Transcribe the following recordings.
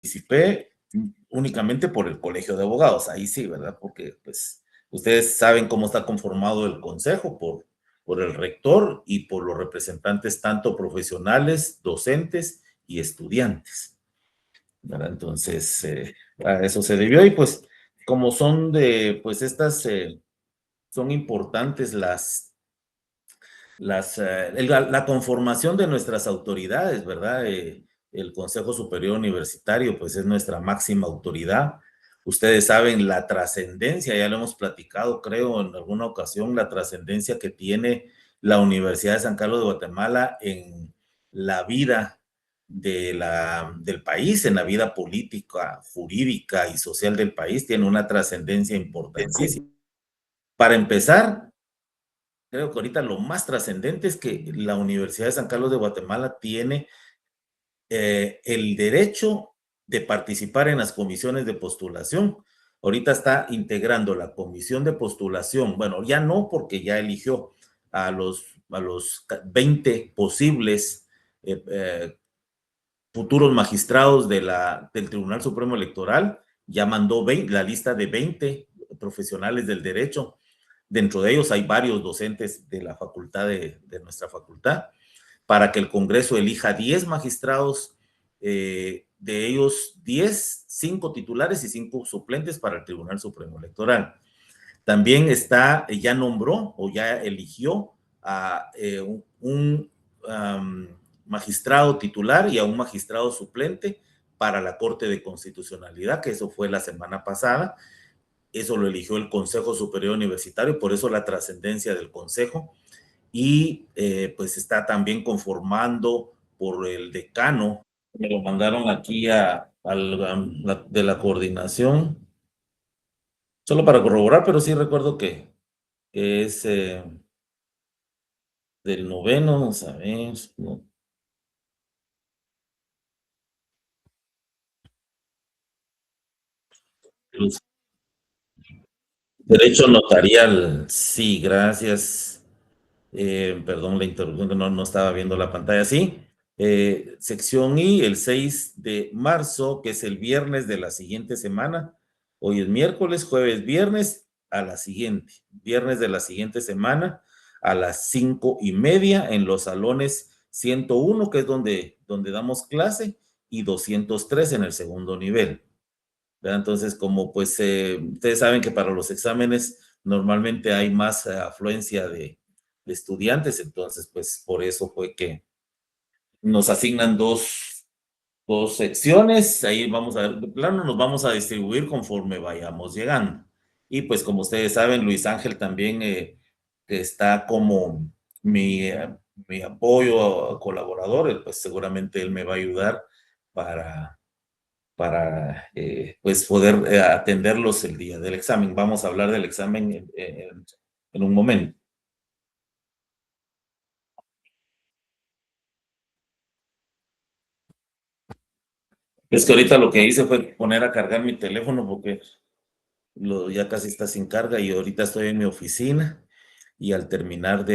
participé únicamente por el Colegio de Abogados, ahí sí, ¿verdad? Porque pues ustedes saben cómo está conformado el consejo por el rector y por los representantes tanto profesionales, docentes y estudiantes, ¿verdad? Entonces, a eso se debió y pues como son de, pues estas, son importantes la conformación de nuestras autoridades, ¿verdad? El Consejo Superior Universitario, pues es nuestra máxima autoridad. Ustedes saben la trascendencia, ya lo hemos platicado, creo, en alguna ocasión, la trascendencia que tiene la Universidad de San Carlos de Guatemala en la vida del país, en la vida política, jurídica y social del país, tiene una trascendencia importantísima. Para empezar, creo que ahorita lo más trascendente es que la Universidad de San Carlos de Guatemala tiene el derecho de participar en las comisiones de postulación. Ahorita está integrando la comisión de postulación, bueno, ya no porque ya eligió a los 20 posibles futuros magistrados del Tribunal Supremo Electoral, ya mandó la lista de 20 profesionales del derecho. Dentro de ellos hay varios docentes de la facultad, de nuestra facultad, para que el Congreso elija 10 magistrados, de ellos 10, 5 titulares y 5 suplentes para el Tribunal Supremo Electoral. También ya nombró o ya eligió a un magistrado titular y a un magistrado suplente para la Corte de Constitucionalidad, que eso fue la semana pasada. Eso lo eligió el Consejo Superior Universitario, por eso la trascendencia del Consejo. Y pues está también conformando por el decano. Me lo mandaron aquí de la coordinación, solo para corroborar, pero sí recuerdo que es del noveno, vamos a ver, no, derecho notarial, sí, gracias. Perdón la interrupción, que no estaba viendo la pantalla, sí. Sección I, el 6 de marzo, que es el viernes de la siguiente semana. Hoy es miércoles, jueves, viernes, a la siguiente. Viernes de la siguiente semana, a las 5:30, en los salones 101, que es donde damos clase, y 203 en el segundo nivel. ¿Verdad? Entonces, como pues ustedes saben que para los exámenes normalmente hay más afluencia de estudiantes, entonces pues por eso fue que nos asignan dos secciones, ahí vamos a ver, de plano nos vamos a distribuir conforme vayamos llegando. Y pues como ustedes saben, Luis Ángel también está como mi, eh, mi apoyo colaborador, pues seguramente él me va a ayudar para pues poder atenderlos el día del examen. Vamos a hablar del examen en un momento. Es que ahorita lo que hice fue poner a cargar mi teléfono porque ya casi está sin carga y ahorita estoy en mi oficina y al terminar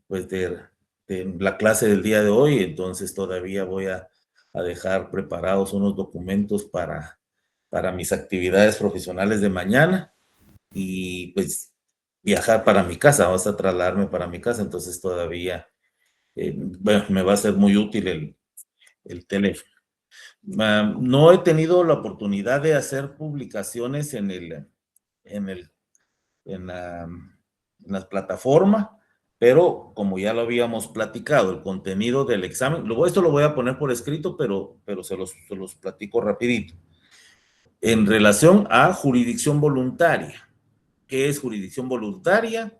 pues de la clase del día de hoy, entonces todavía voy a dejar preparados unos documentos para mis actividades profesionales de mañana y pues viajar para mi casa, vas a trasladarme para mi casa, entonces todavía bueno, me va a ser muy útil el teléfono. No he tenido la oportunidad de hacer publicaciones en el, en la plataforma, pero como ya lo habíamos platicado, el contenido del examen, esto lo voy a poner por escrito, pero se los platico rapidito. En relación a jurisdicción voluntaria, ¿qué es jurisdicción voluntaria?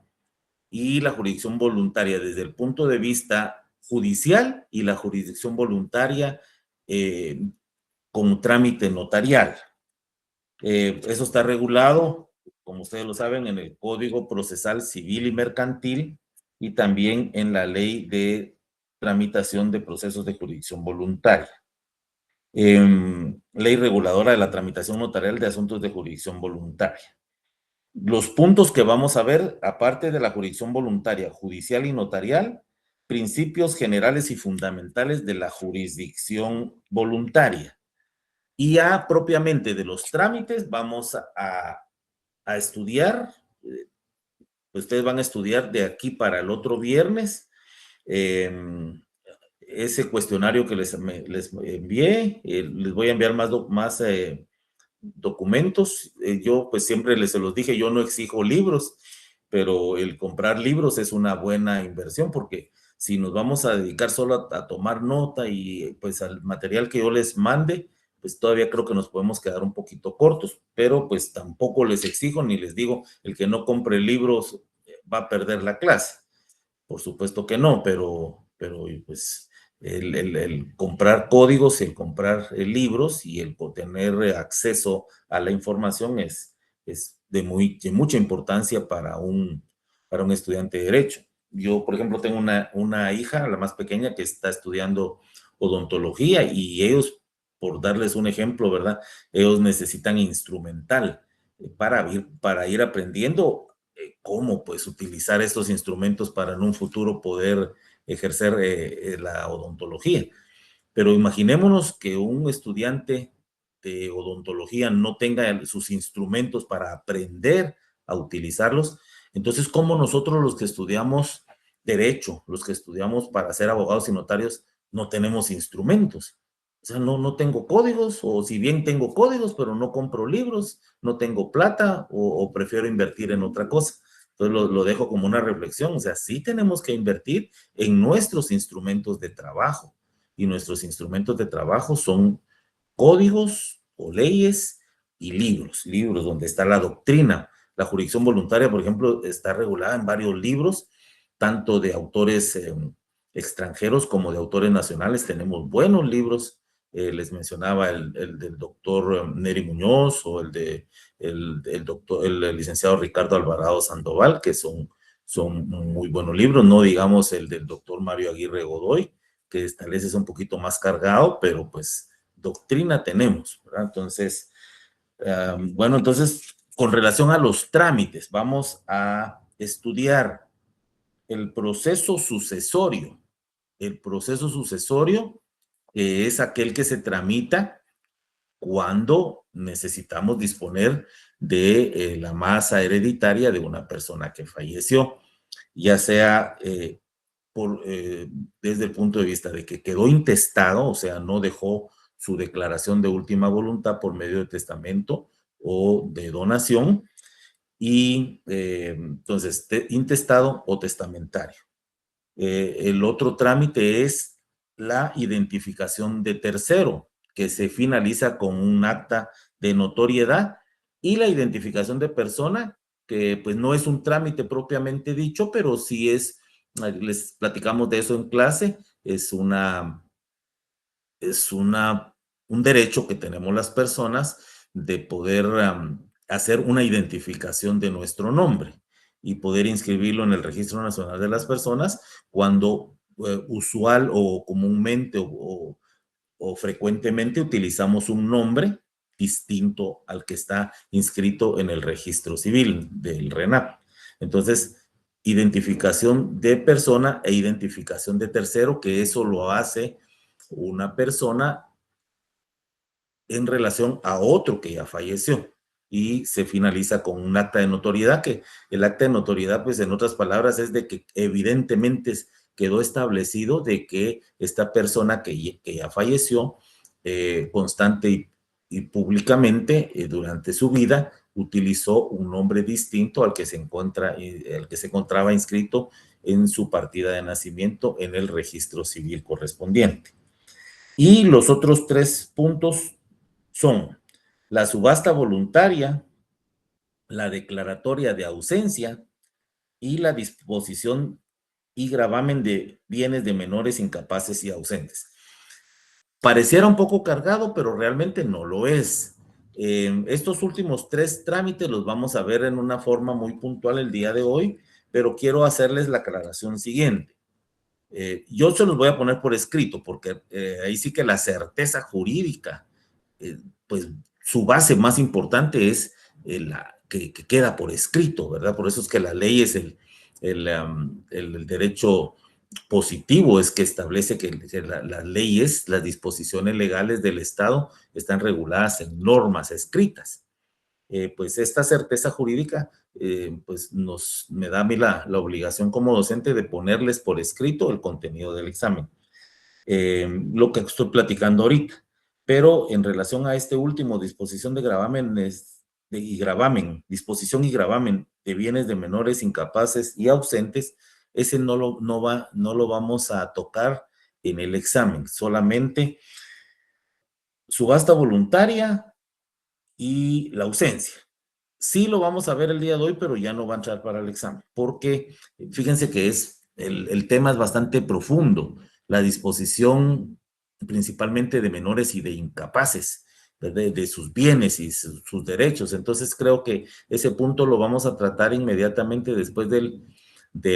Y la jurisdicción voluntaria desde el punto de vista judicial y la jurisdicción voluntaria eh, con trámite notarial. Eso está regulado, como ustedes lo saben, en el Código Procesal Civil y Mercantil y también en la Ley de Tramitación de Procesos de Jurisdicción Voluntaria. Ley reguladora de la tramitación notarial de asuntos de jurisdicción voluntaria. Los puntos que vamos a ver, aparte de la jurisdicción voluntaria, judicial y notarial, principios generales y fundamentales de la jurisdicción voluntaria. Y ya propiamente de los trámites vamos a estudiar, ustedes van a estudiar de aquí para el otro viernes, ese cuestionario que les envié, les voy a enviar más documentos. Yo pues siempre se los dije, yo no exijo libros, pero el comprar libros es una buena inversión porque si nos vamos a dedicar solo a tomar nota y pues al material que yo les mande, pues todavía creo que nos podemos quedar un poquito cortos, pero pues tampoco les exijo ni les digo, el que no compre libros va a perder la clase. Por supuesto que no, pero pues el comprar códigos, el comprar libros y el tener acceso a la información es de mucha importancia para un estudiante de Derecho. Yo, por ejemplo, tengo una hija, la más pequeña, que está estudiando odontología y ellos, por darles un ejemplo, ¿verdad? Ellos necesitan instrumental para ir aprendiendo cómo pues utilizar estos instrumentos para en un futuro poder ejercer la odontología. Pero imaginémonos que un estudiante de odontología no tenga sus instrumentos para aprender a utilizarlos. Entonces, ¿cómo nosotros los que estudiamos derecho, los que estudiamos para ser abogados y notarios, no tenemos instrumentos? O sea, no tengo códigos, o si bien tengo códigos, pero no compro libros, no tengo plata o prefiero invertir en otra cosa. Entonces lo dejo como una reflexión. O sea, sí tenemos que invertir en nuestros instrumentos de trabajo y nuestros instrumentos de trabajo son códigos o leyes y libros donde está la doctrina. La jurisdicción voluntaria, por ejemplo, está regulada en varios libros, tanto de autores extranjeros como de autores nacionales. Tenemos buenos libros. Les mencionaba el del doctor Neri Muñoz o el licenciado Ricardo Alvarado Sandoval, que son muy buenos libros, no digamos el del doctor Mario Aguirre Godoy, que tal vez es un poquito más cargado, pero pues doctrina tenemos, ¿verdad? Entonces, bueno, entonces, con relación a los trámites, vamos a estudiar el proceso sucesorio. El proceso sucesorio es aquel que se tramita cuando necesitamos disponer de la masa hereditaria de una persona que falleció, ya sea desde el punto de vista de que quedó intestado, o sea, no dejó su declaración de última voluntad por medio de testamento o de donación, y entonces, intestado o testamentario. El otro trámite es la identificación de tercero, que se finaliza con un acta de notoriedad, y la identificación de persona, que pues no es un trámite propiamente dicho, pero sí les platicamos de eso en clase, es un derecho que tenemos las personas de poder hacer una identificación de nuestro nombre y poder inscribirlo en el Registro Nacional de las Personas cuando usual o comúnmente o frecuentemente utilizamos un nombre distinto al que está inscrito en el registro civil del RENAP. Entonces, identificación de persona e identificación de tercero, que eso lo hace una persona en relación a otro que ya falleció, y se finaliza con un acta de notoriedad, que el acta de notoriedad, pues en otras palabras, es de que evidentemente quedó establecido de que esta persona que ya falleció constante y públicamente durante su vida utilizó un nombre distinto al que se encontraba inscrito en su partida de nacimiento en el registro civil correspondiente. Y los otros 3 puntos son la subasta voluntaria, la declaratoria de ausencia y la disposición y gravamen de bienes de menores incapaces y ausentes. Pareciera un poco cargado, pero realmente no lo es. Estos últimos 3 trámites los vamos a ver en una forma muy puntual el día de hoy, pero quiero hacerles la aclaración siguiente. Yo se los voy a poner por escrito, porque ahí sí que la certeza jurídica, pues su base más importante es que queda por escrito, ¿verdad? Por eso es que la ley es el derecho positivo es que establece que las leyes, las disposiciones legales del Estado están reguladas en normas escritas. Pues esta certeza jurídica pues me da a mí la obligación como docente de ponerles por escrito el contenido del examen. Lo que estoy platicando ahorita. Pero en relación a este último, disposición de gravámenes y gravamen, disposición y gravamen de bienes de menores incapaces y ausentes, ese no lo vamos a tocar en el examen, solamente subasta voluntaria y la ausencia. Sí lo vamos a ver el día de hoy, pero ya no va a entrar para el examen, porque fíjense que el tema es bastante profundo. La disposición principalmente de menores y de incapaces, de sus bienes y sus derechos. Entonces creo que ese punto lo vamos a tratar inmediatamente después de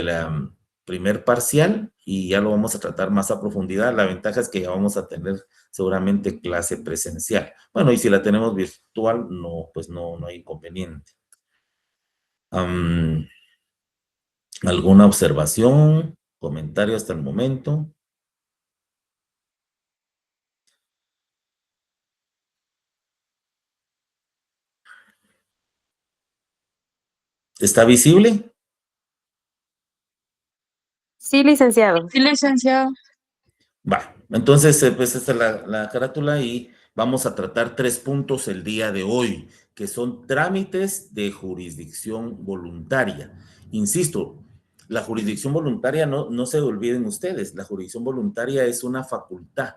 la primer parcial y ya lo vamos a tratar más a profundidad. La ventaja es que ya vamos a tener seguramente clase presencial. Bueno, y si la tenemos virtual, no, pues no hay inconveniente. ¿Alguna observación, comentario hasta el momento? ¿Está visible? Sí, licenciado. Sí, licenciado. Va, entonces, pues esta es la carátula y vamos a tratar 3 puntos el día de hoy, que son trámites de jurisdicción voluntaria. Insisto, la jurisdicción voluntaria, no se olviden ustedes, la jurisdicción voluntaria es una facultad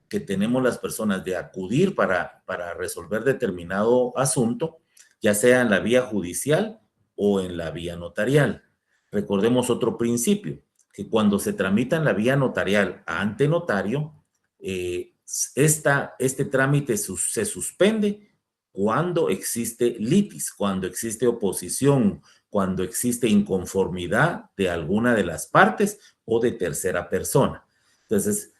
que tenemos las personas de acudir para resolver determinado asunto, ya sea en la vía judicial o en la vía notarial. Recordemos otro principio, que cuando se tramita en la vía notarial ante notario, este trámite se suspende cuando existe litis, cuando existe oposición, cuando existe inconformidad de alguna de las partes o de tercera persona. Entonces,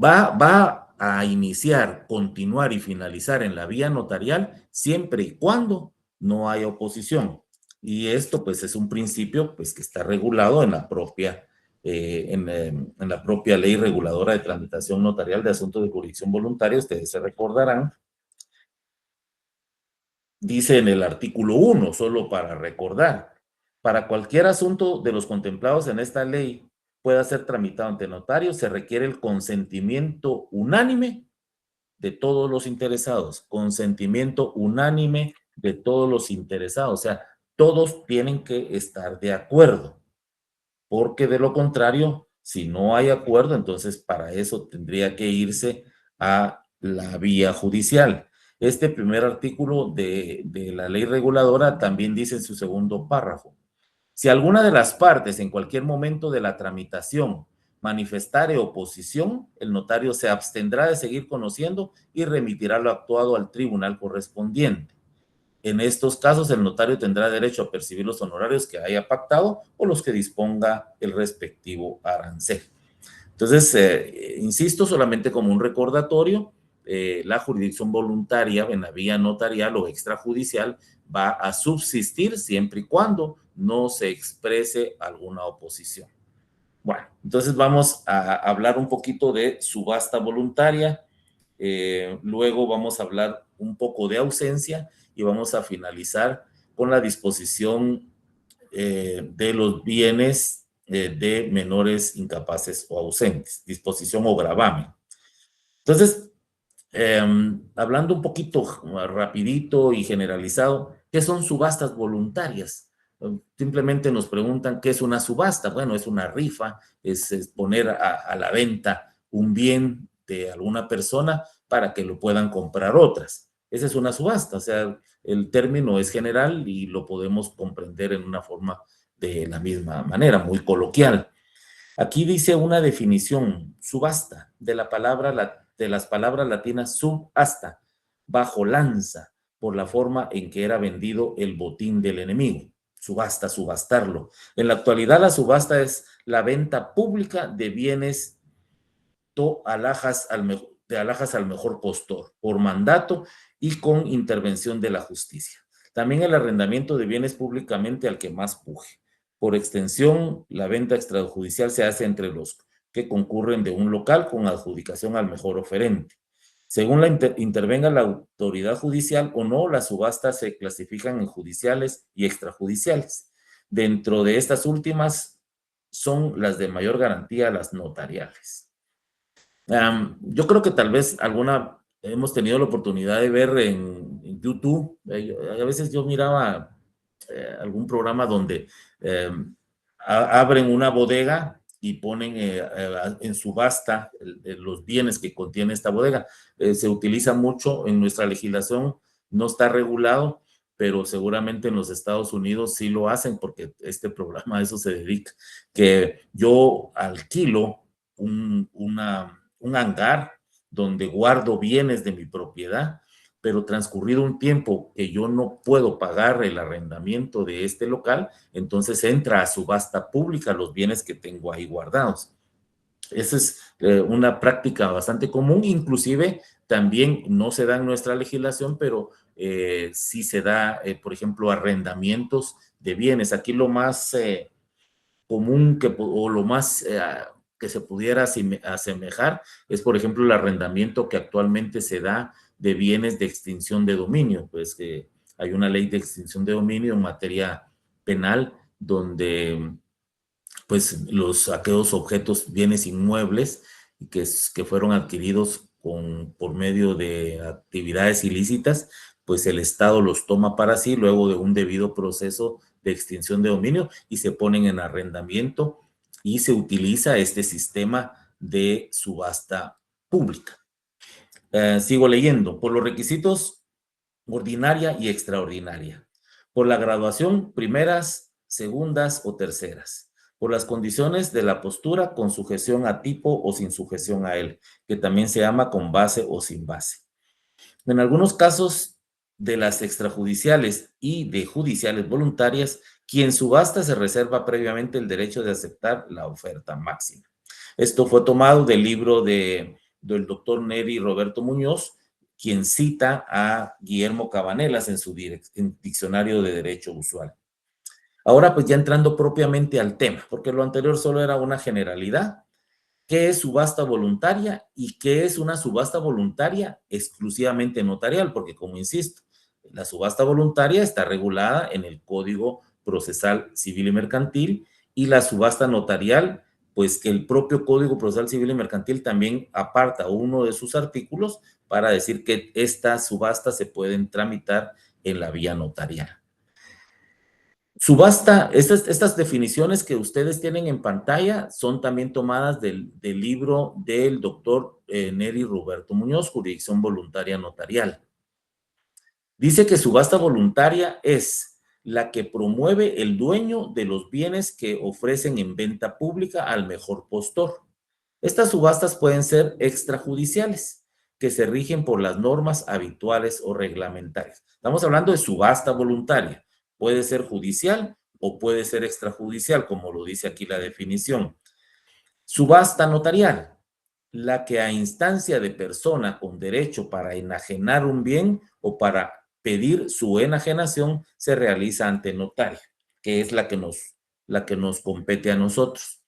va a iniciar, continuar y finalizar en la vía notarial siempre y cuando no haya oposición. Y esto pues es un principio pues que está regulado en la propia, en la propia ley reguladora de tramitación notarial de asuntos de jurisdicción voluntaria. Ustedes se recordarán, dice en el artículo 1, solo para recordar, para cualquier asunto de los contemplados en esta ley pueda ser tramitado ante notario, se requiere el consentimiento unánime de todos los interesados, consentimiento unánime de todos los interesados, o sea, todos tienen que estar de acuerdo, porque de lo contrario, si no hay acuerdo, entonces para eso tendría que irse a la vía judicial. Este primer artículo de la ley reguladora también dice en su segundo párrafo, si alguna de las partes en cualquier momento de la tramitación manifestare oposición, el notario se abstendrá de seguir conociendo y remitirá lo actuado al tribunal correspondiente. En estos casos, el notario tendrá derecho a percibir los honorarios que haya pactado o los que disponga el respectivo arancel. Entonces, insisto, solamente como un recordatorio, la jurisdicción voluntaria en la vía notarial o extrajudicial va a subsistir siempre y cuando no se exprese alguna oposición. Bueno, entonces vamos a hablar un poquito de subasta voluntaria, luego vamos a hablar un poco de ausencia y vamos a finalizar con la disposición de los bienes de menores incapaces o ausentes, disposición o gravamen. Entonces, hablando un poquito rapidito y generalizado, ¿qué son subastas voluntarias? Simplemente nos preguntan qué es una subasta. Bueno, es una rifa, es poner a la venta un bien de alguna persona para que lo puedan comprar otras. Esa es una subasta, o sea, el término es general y lo podemos comprender en una forma de la misma manera, muy coloquial. Aquí dice una definición, subasta, de las palabras latinas subhasta, bajo lanza, por la forma en que era vendido el botín del enemigo. Subasta, subastarlo. En la actualidad, la subasta es la venta pública de bienes de alhajas al mejor postor, por mandato y con intervención de la justicia. También el arrendamiento de bienes públicamente al que más puje. Por extensión, la venta extrajudicial se hace entre los que concurren de un local con adjudicación al mejor oferente. Según intervenga la autoridad judicial o no, las subastas se clasifican en judiciales y extrajudiciales. Dentro de estas últimas son las de mayor garantía, las notariales. Yo creo que tal vez alguna hemos tenido la oportunidad de ver en YouTube. A veces yo miraba algún programa donde abren una bodega y ponen en subasta los bienes que contiene esta bodega. Se utiliza mucho en nuestra legislación, no está regulado, pero seguramente en los Estados Unidos sí lo hacen porque este programa a eso se dedica. Que yo alquilo un hangar donde guardo bienes de mi propiedad, pero transcurrido un tiempo que yo no puedo pagar el arrendamiento de este local, entonces entra a subasta pública los bienes que tengo ahí guardados. Esa es una práctica bastante común, inclusive también no se da en nuestra legislación, pero sí se da, por ejemplo, arrendamientos de bienes. Aquí lo más común o lo más que se pudiera asemejar es, por ejemplo, el arrendamiento que actualmente se da de bienes de extinción de dominio, pues que hay una ley de extinción de dominio en materia penal donde pues aquellos objetos, bienes inmuebles que fueron adquiridos por medio de actividades ilícitas, pues el Estado los toma para sí luego de un debido proceso de extinción de dominio y se ponen en arrendamiento y se utiliza este sistema de subasta pública. Sigo leyendo. Por los requisitos ordinaria y extraordinaria. Por la graduación, primeras, segundas o terceras. Por las condiciones de la postura con sujeción a tipo o sin sujeción a él, que también se llama con base o sin base. En algunos casos de las extrajudiciales y de judiciales voluntarias, quien subasta se reserva previamente el derecho de aceptar la oferta máxima. Esto fue tomado del libro del doctor Neri Roberto Muñoz, quien cita a Guillermo Cabanelas en su diccionario de derecho usual. Ahora, pues ya entrando propiamente al tema, porque lo anterior solo era una generalidad. ¿Qué es subasta voluntaria y qué es una subasta voluntaria exclusivamente notarial? Porque, como insisto, la subasta voluntaria está regulada en el Código Procesal Civil y Mercantil y la subasta notarial, pues que el propio Código Procesal Civil y Mercantil también aparta uno de sus artículos para decir que estas subastas se pueden tramitar en la vía notarial. Subasta, estas definiciones que ustedes tienen en pantalla son también tomadas del libro del doctor Neri Roberto Muñoz, Jurisdicción Voluntaria Notarial. Dice que subasta voluntaria es la que promueve el dueño de los bienes que ofrecen en venta pública al mejor postor. Estas subastas pueden ser extrajudiciales, que se rigen por las normas habituales o reglamentarias. Estamos hablando de subasta voluntaria. Puede ser judicial o puede ser extrajudicial, como lo dice aquí la definición. Subasta notarial, la que a instancia de persona con derecho para enajenar un bien o para pedir su enajenación se realiza ante notario, que es la que nos compete a nosotros.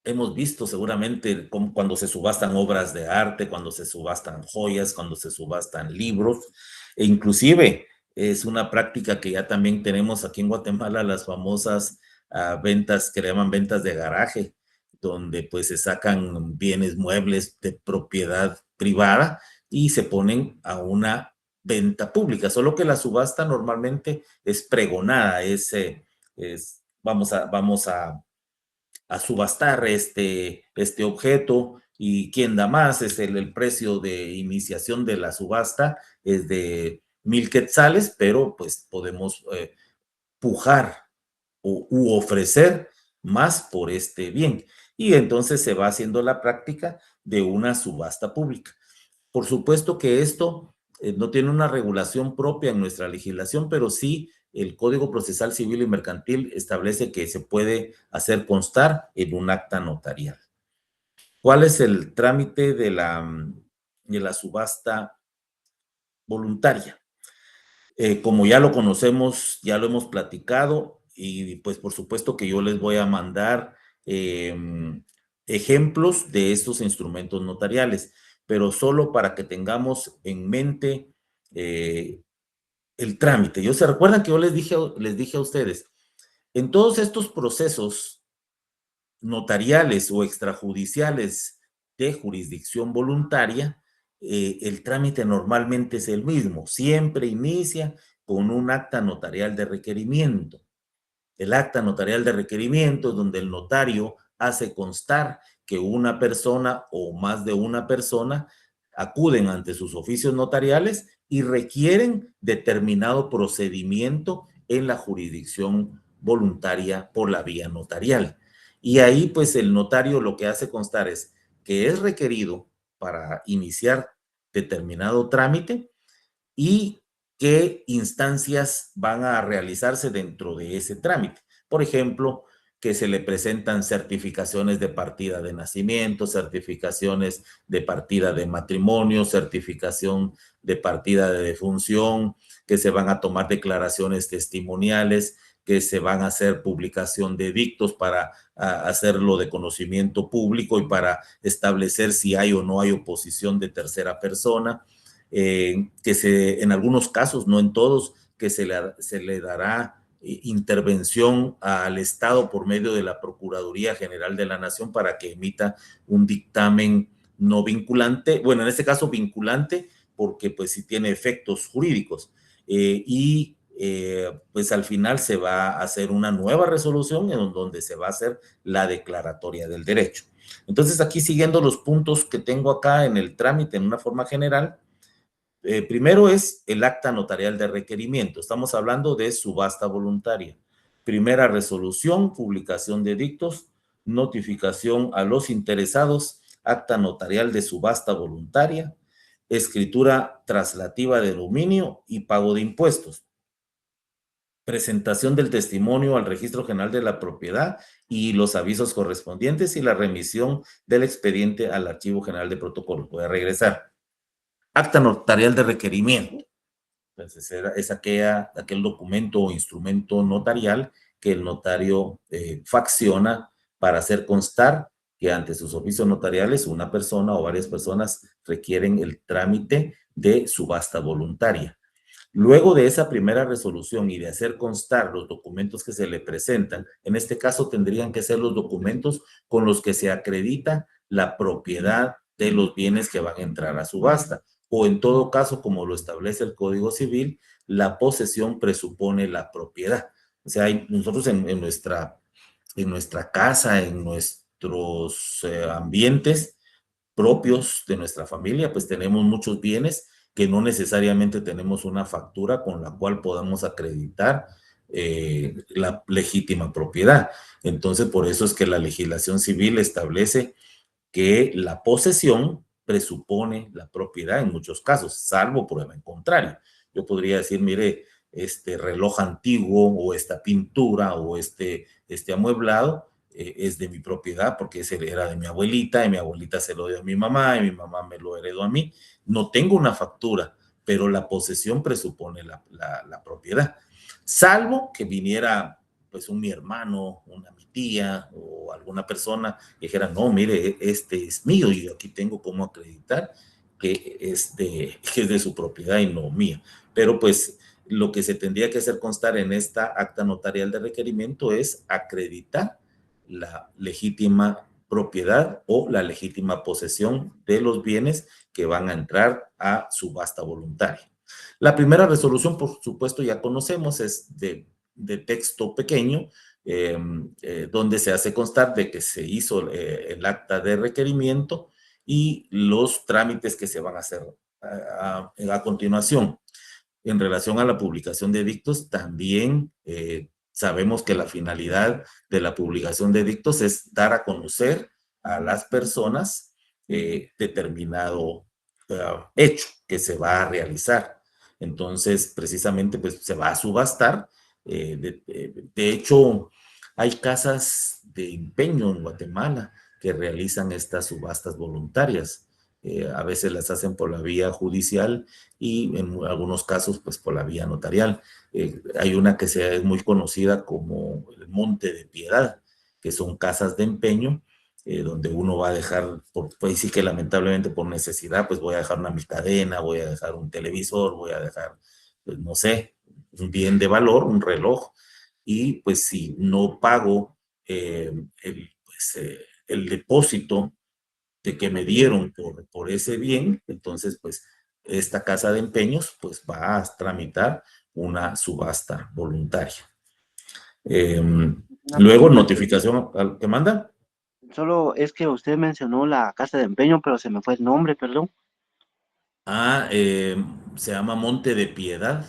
Hemos visto seguramente cuando se subastan obras de arte, cuando se subastan joyas, cuando se subastan libros, e inclusive es una práctica que ya también tenemos aquí en Guatemala, las famosas ventas que le llaman ventas de garaje, donde pues se sacan bienes muebles de propiedad privada y se ponen a una venta pública, solo que la subasta normalmente es pregonada, vamos a subastar este objeto y quién da más, es el precio de iniciación de la subasta es de 1,000 quetzales, pero pues podemos pujar u ofrecer más por este bien. Y entonces se va haciendo la práctica de una subasta pública. Por supuesto que esto no tiene una regulación propia en nuestra legislación, pero sí el Código Procesal Civil y Mercantil establece que se puede hacer constar en un acta notarial. ¿Cuál es el trámite de la subasta voluntaria? Como ya lo conocemos, ya lo hemos platicado y pues por supuesto que yo les voy a mandar ejemplos de estos instrumentos notariales, pero solo para que tengamos en mente el trámite. ¿Se recuerdan que yo les dije a ustedes, en todos estos procesos notariales o extrajudiciales de jurisdicción voluntaria, el trámite normalmente es el mismo, siempre inicia con un acta notarial de requerimiento. El acta notarial de requerimiento es donde el notario hace constar que una persona o más de una persona acuden ante sus oficios notariales y requieren determinado procedimiento en la jurisdicción voluntaria por la vía notarial. Y ahí pues el notario lo que hace constar es que es requerido para iniciar determinado trámite y qué instancias van a realizarse dentro de ese trámite. Por ejemplo, que se le presentan certificaciones de partida de nacimiento, certificaciones de partida de matrimonio, certificación de partida de defunción, que se van a tomar declaraciones testimoniales, que se van a hacer publicación de dictos para hacerlo de conocimiento público y para establecer si hay o no hay oposición de tercera persona. En algunos casos, no en todos, que se le dará intervención al Estado por medio de la Procuraduría General de la Nación para que emita un dictamen no vinculante, bueno, en este caso vinculante, porque pues sí tiene efectos jurídicos. Pues al final se va a hacer una nueva resolución en donde se va a hacer la declaratoria del derecho. Entonces, aquí siguiendo los puntos que tengo acá en el trámite en una forma general, primero es el acta notarial de requerimiento. Estamos hablando de subasta voluntaria. Primera resolución, publicación de dictos, notificación a los interesados, acta notarial de subasta voluntaria, escritura traslativa de dominio y pago de impuestos. Presentación del testimonio al Registro General de la Propiedad y los avisos correspondientes y la remisión del expediente al Archivo General de Protocolos. Voy a regresar. Acta notarial de requerimiento. Entonces, es aquel documento o instrumento notarial que el notario facciona para hacer constar que ante sus oficios notariales una persona o varias personas requieren el trámite de subasta voluntaria. Luego de esa primera resolución y de hacer constar los documentos que se le presentan, en este caso tendrían que ser los documentos con los que se acredita la propiedad de los bienes que van a entrar a subasta. O en todo caso, como lo establece el Código Civil, la posesión presupone la propiedad. O sea, nosotros en nuestra casa, en nuestros ambientes propios de nuestra familia, pues tenemos muchos bienes que no necesariamente tenemos una factura con la cual podamos acreditar la legítima propiedad. Entonces, por eso es que la legislación civil establece que la posesión presupone la propiedad en muchos casos, salvo prueba en contrario. Yo podría decir, mire, este reloj antiguo o esta pintura o este amueblado es de mi propiedad porque ese era de mi abuelita y mi abuelita se lo dio a mi mamá y mi mamá me lo heredó a mí. No tengo una factura, pero la posesión presupone la propiedad. Salvo que viniera pues mi hermano, mi tía o alguna persona que dijera, no, mire, este es mío y aquí tengo cómo acreditar que es de su propiedad y no mía. Pero pues lo que se tendría que hacer constar en esta acta notarial de requerimiento es acreditar la legítima propiedad o la legítima posesión de los bienes que van a entrar a subasta voluntaria. La primera resolución, por supuesto, ya conocemos, es de texto pequeño, donde se hace constar de que se hizo el acta de requerimiento y los trámites que se van a hacer a continuación. En relación a la publicación de dictos, también sabemos que la finalidad de la publicación de dictos es dar a conocer a las personas determinado hecho que se va a realizar. Entonces, precisamente, pues se va a subastar. De hecho, hay casas de empeño en Guatemala que realizan estas subastas voluntarias. A veces las hacen por la vía judicial y en algunos casos pues por la vía notarial. Hay una que es muy conocida como el Monte de Piedad, que son casas de empeño, donde uno va a dejar, pues sí que lamentablemente por necesidad, pues voy a dejar una mi cadena, voy a dejar un televisor, voy a dejar, pues no sé, un bien de valor, un reloj, y pues si no pago el depósito de que me dieron por ese bien, entonces pues esta casa de empeños pues va a tramitar una subasta voluntaria. Eh, Una Luego, pregunta, que notificación al que manda. solo es que usted mencionó la casa de empeño, pero se me fue el nombre, perdón. Ah, se llama Monte de Piedad,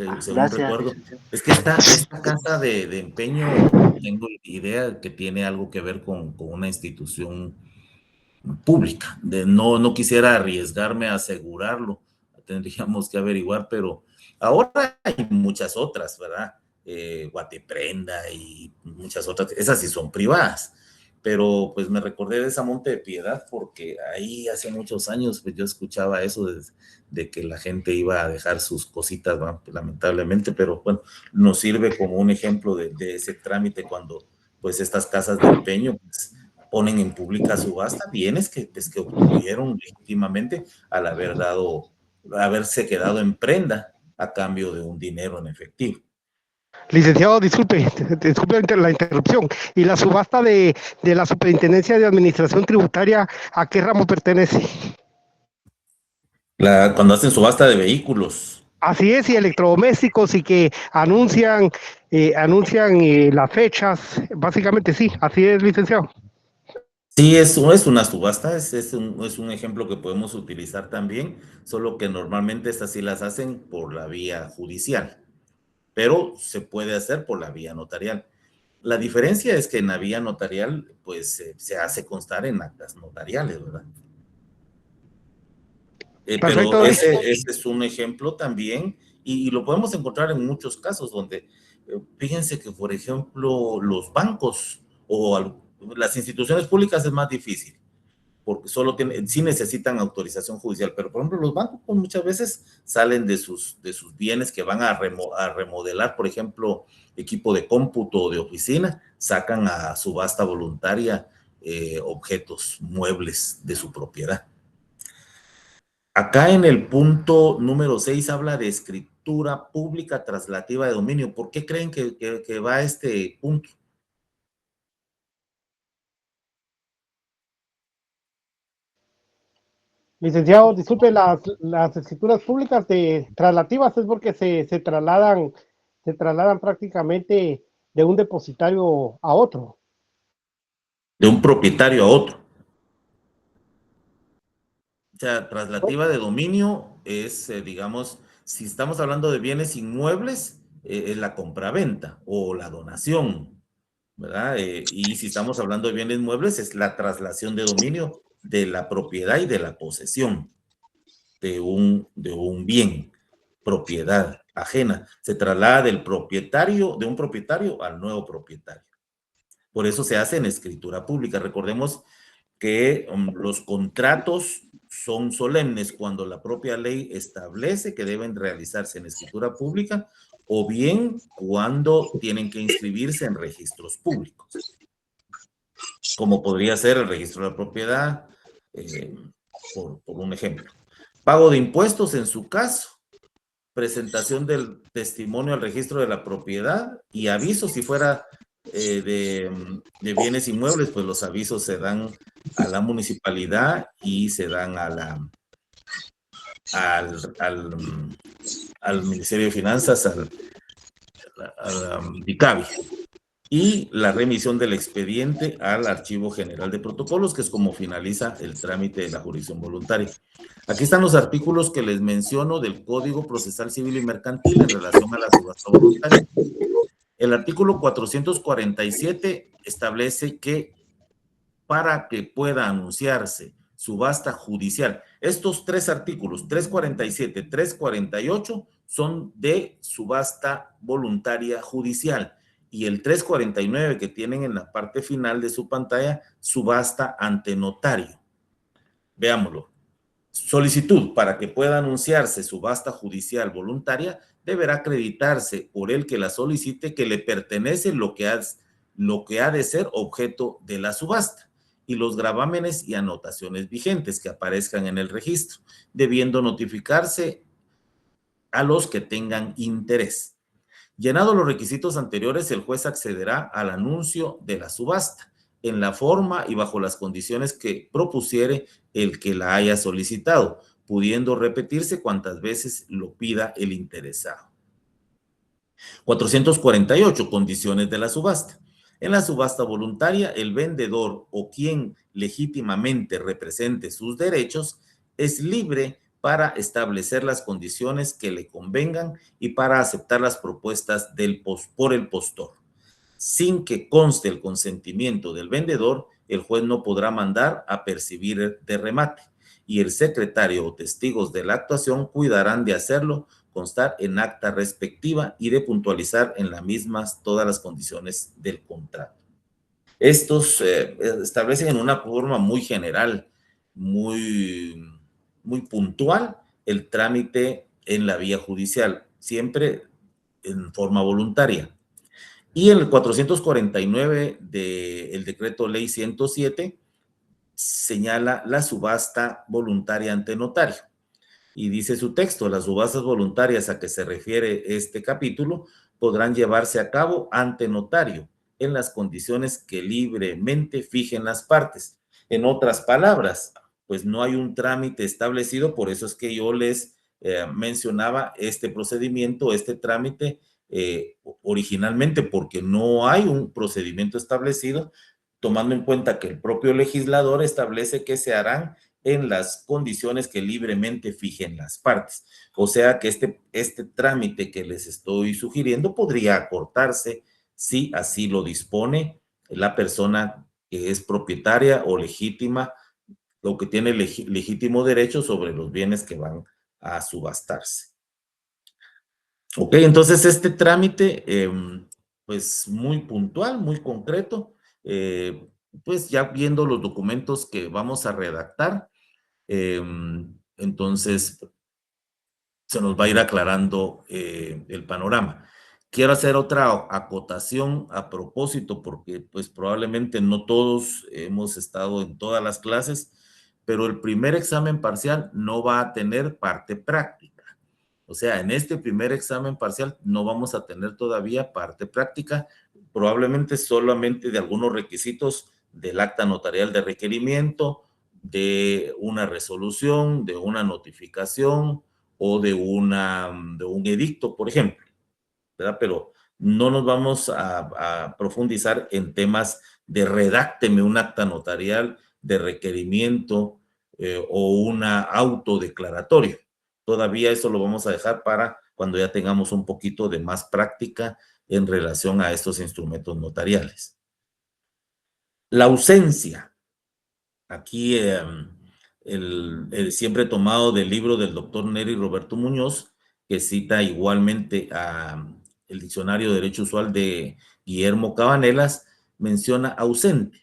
Ah, según gracias, recuerdo. licenciado. Es que esta casa de empeño, tengo idea que tiene algo que ver con una institución pública. No quisiera arriesgarme a asegurarlo, tendríamos que averiguar, pero ahora hay muchas otras, ¿verdad? Guateprenda y muchas otras, esas sí son privadas, pero pues me recordé de esa Monte de Piedad porque ahí hace muchos años pues, yo escuchaba eso de que la gente iba a dejar sus cositas, ¿no? Lamentablemente, pero bueno, nos sirve como un ejemplo de ese trámite cuando pues estas casas de empeño pues, ponen en pública subasta bienes que obtuvieron legítimamente al haberse quedado en prenda a cambio de un dinero en efectivo. Licenciado, disculpe la interrupción. ¿Y la subasta de la Superintendencia de Administración Tributaria, a qué ramo pertenece? Cuando hacen subasta de vehículos. Así es, y electrodomésticos y que anuncian las fechas, básicamente sí, así es, licenciado. Sí, es una subasta, es un ejemplo que podemos utilizar también, solo que normalmente estas sí las hacen por la vía judicial, pero se puede hacer por la vía notarial. La diferencia es que en la vía notarial, pues se hace constar en actas notariales, ¿verdad? Pero Perfecto. ese es un ejemplo también, y lo podemos encontrar en muchos casos donde, fíjense que, por ejemplo, los bancos las instituciones públicas es más difícil, porque sí necesitan autorización judicial, pero por ejemplo los bancos pues, muchas veces salen de sus bienes que van a remodelar, por ejemplo, equipo de cómputo o de oficina, sacan a subasta voluntaria objetos, muebles de su propiedad. Acá en el punto número 6 habla de escritura pública traslativa de dominio. ¿Por qué creen que va este punto? Licenciado, disculpe, las escrituras públicas traslativas es porque se trasladan prácticamente de un depositario a otro. De un propietario a otro. O sea, traslativa de dominio es, digamos, si estamos hablando de bienes inmuebles, es la compraventa o la donación, ¿verdad? Y si estamos hablando de bienes muebles, es la traslación de dominio de la propiedad y de la posesión de un bien, propiedad ajena. Se traslada de un propietario al nuevo propietario. Por eso se hace en escritura pública. Recordemos que los contratos son solemnes cuando la propia ley establece que deben realizarse en escritura pública o bien cuando tienen que inscribirse en registros públicos, como podría ser el registro de la propiedad, eh, por un ejemplo. Pago de impuestos en su caso, presentación del testimonio al registro de la propiedad y aviso si fuera de bienes inmuebles, pues los avisos se dan a la municipalidad y se dan al Ministerio de Finanzas, al DICABI, y la remisión del expediente al Archivo General de Protocolos, que es como finaliza el trámite de la jurisdicción voluntaria. Aquí están los artículos que les menciono del Código Procesal Civil y Mercantil en relación a la subasta voluntaria. El artículo 447 establece que para que pueda anunciarse subasta judicial, estos tres artículos, 347, 348, son de subasta voluntaria judicial, y el 349 que tienen en la parte final de su pantalla, subasta ante notario. Veámoslo. Solicitud para que pueda anunciarse subasta judicial voluntaria deberá acreditarse por el que la solicite que le pertenece lo que ha de ser objeto de la subasta y los gravámenes y anotaciones vigentes que aparezcan en el registro, debiendo notificarse a los que tengan interés. Llenados los requisitos anteriores, el juez accederá al anuncio de la subasta en la forma y bajo las condiciones que propusiere el que la haya solicitado, pudiendo repetirse cuantas veces lo pida el interesado. 448. Condiciones de la subasta. En la subasta voluntaria, el vendedor o quien legítimamente represente sus derechos es libre para establecer las condiciones que le convengan y para aceptar las propuestas por el postor. Sin que conste el consentimiento del vendedor, el juez no podrá mandar a percibir de remate y el secretario o testigos de la actuación cuidarán de hacerlo constar en acta respectiva y de puntualizar en las mismas todas las condiciones del contrato. Estos establecen en una forma muy general, muy puntual, el trámite en la vía judicial, siempre en forma voluntaria. Y en el 449 del decreto ley 107 señala la subasta voluntaria ante notario. Y dice su texto, las subastas voluntarias a que se refiere este capítulo podrán llevarse a cabo ante notario en las condiciones que libremente fijen las partes. En otras palabras, pues no hay un trámite establecido, por eso es que yo les mencionaba este procedimiento, este trámite originalmente, porque no hay un procedimiento establecido, tomando en cuenta que el propio legislador establece que se harán en las condiciones que libremente fijen las partes. O sea que este trámite que les estoy sugiriendo podría acortarse si así lo dispone la persona que es propietaria o legítima o que tiene legítimo derecho sobre los bienes que van a subastarse. Ok, entonces este trámite, pues muy puntual, muy concreto, pues ya viendo los documentos que vamos a redactar, entonces se nos va a ir aclarando el panorama. Quiero hacer otra acotación a propósito porque pues probablemente no todos hemos estado en todas las clases, pero el primer examen parcial no va a tener parte práctica. O sea, en este primer examen parcial no vamos a tener todavía parte práctica, probablemente solamente de algunos requisitos del acta notarial de requerimiento, de una resolución, de una notificación o de un edicto, por ejemplo, ¿verdad? Pero no nos vamos a profundizar en temas de redácteme un acta notarial de requerimiento o una autodeclaratoria. Todavía eso lo vamos a dejar para cuando ya tengamos un poquito de más práctica en relación a estos instrumentos notariales. La ausencia. Aquí el siempre tomado del libro del doctor Nery Roberto Muñoz, que cita igualmente el Diccionario de Derecho Usual de Guillermo Cabanelas, menciona ausente.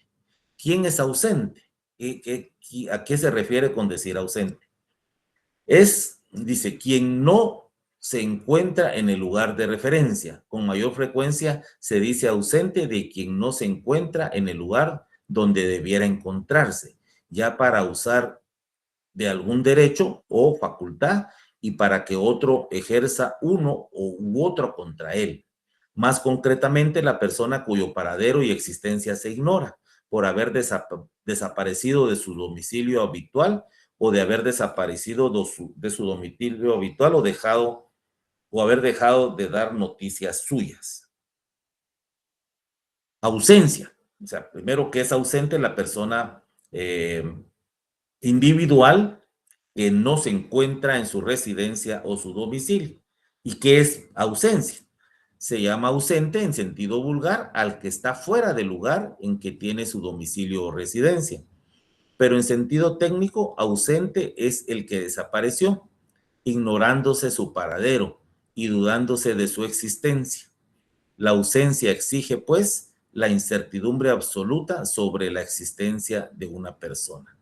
¿Quién es ausente? ¿A qué se refiere con decir ausente? Dice, quien no se encuentra en el lugar de referencia. Con mayor frecuencia se dice ausente de quien no se encuentra en el lugar donde debiera encontrarse, ya para usar de algún derecho o facultad y para que otro ejerza uno u otro contra él. Más concretamente, la persona cuyo paradero y existencia se ignora por haber desaparecido de su domicilio habitual o de haber desaparecido de su domicilio habitual o haber dejado de dar noticias suyas. Ausencia. O sea, primero que es ausente la persona individual que no se encuentra en su residencia o su domicilio. ¿Y qué es ausencia? Se llama ausente en sentido vulgar al que está fuera del lugar en que tiene su domicilio o residencia. Pero en sentido técnico, ausente es el que desapareció, ignorándose su paradero y dudándose de su existencia. La ausencia exige, pues, la incertidumbre absoluta sobre la existencia de una persona.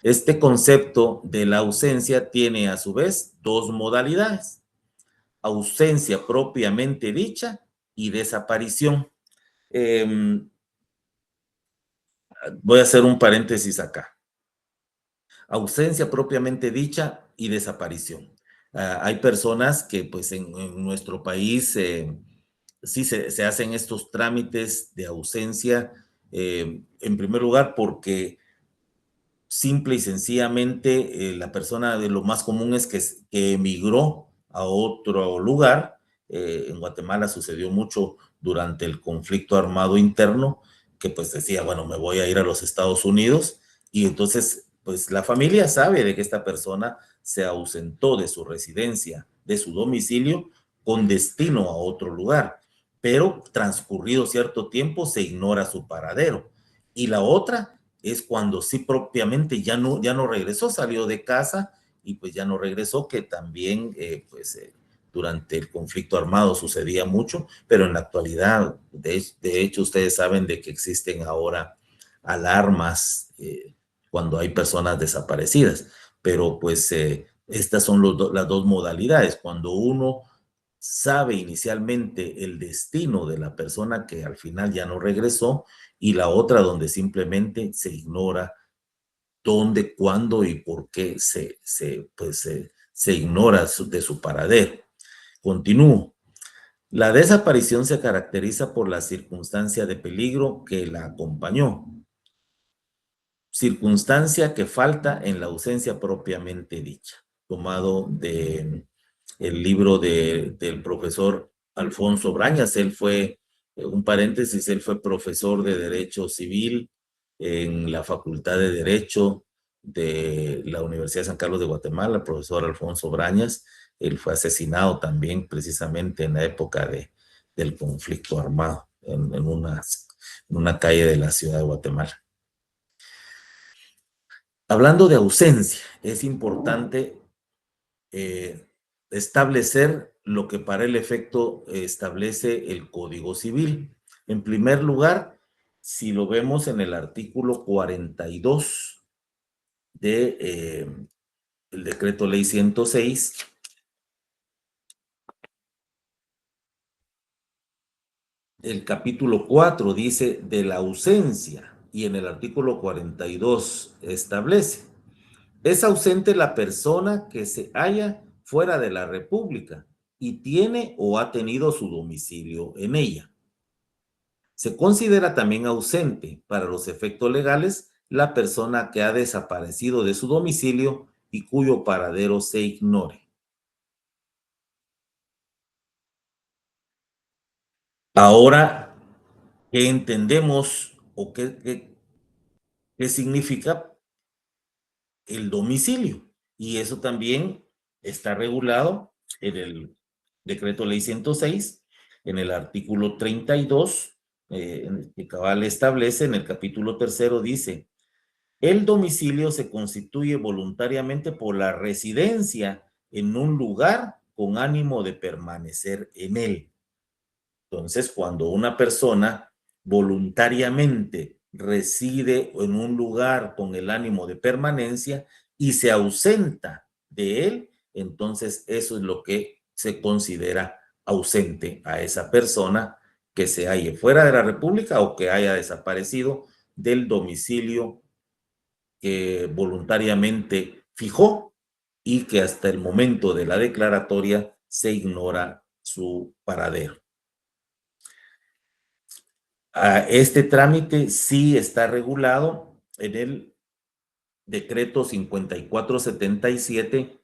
Este concepto de la ausencia tiene a su vez dos modalidades: ausencia propiamente dicha y desaparición. Voy a hacer un paréntesis acá. Ausencia propiamente dicha y desaparición. Hay personas que pues en nuestro país sí se hacen estos trámites de ausencia, en primer lugar porque simple y sencillamente la persona, de lo más común es que emigró a otro lugar. En Guatemala sucedió mucho durante el conflicto armado interno, que pues decía, bueno, me voy a ir a los Estados Unidos, y entonces pues la familia sabe de que esta persona se ausentó de su residencia, de su domicilio, con destino a otro lugar, pero transcurrido cierto tiempo se ignora su paradero. Y la otra es cuando sí propiamente ya no regresó, salió de casa y pues ya no regresó, que también durante el conflicto armado sucedía mucho, pero en la actualidad, de hecho, ustedes saben de que existen ahora alarmas cuando hay personas desaparecidas, pero pues estas son las dos modalidades. Cuando uno sabe inicialmente el destino de la persona que al final ya no regresó, y la otra donde simplemente se ignora dónde, cuándo y por qué se ignora de su paradero. Continúo. La desaparición se caracteriza por la circunstancia de peligro que la acompañó, circunstancia que falta en la ausencia propiamente dicha, tomado de el libro del profesor Alfonso Brañas. Él fue, un paréntesis, él fue profesor de Derecho Civil en la Facultad de Derecho de la Universidad de San Carlos de Guatemala, el profesor Alfonso Brañas. Él fue asesinado también precisamente en la época del conflicto armado en una calle de la ciudad de Guatemala. Hablando de ausencia, es importante establecer lo que para el efecto establece el Código Civil. En primer lugar, si lo vemos en el artículo 42 del Decreto Ley 106, el capítulo 4 dice de la ausencia, y en el artículo 42 establece: es ausente la persona que se halla fuera de la República y tiene o ha tenido su domicilio en ella. Se considera también ausente para los efectos legales la persona que ha desaparecido de su domicilio y cuyo paradero se ignore. Ahora, ¿qué entendemos o qué significa el domicilio? Y eso también está regulado en el Decreto Ley 106, en el artículo 32, que cabal establece, en el capítulo 3 dice: el domicilio se constituye voluntariamente por la residencia en un lugar con ánimo de permanecer en él. Entonces, cuando una persona voluntariamente reside en un lugar con el ánimo de permanencia y se ausenta de él, entonces eso es lo que se considera ausente a esa persona que se halle fuera de la República o que haya desaparecido del domicilio que voluntariamente fijó y que hasta el momento de la declaratoria se ignora su paradero. Este trámite sí está regulado en el decreto 5477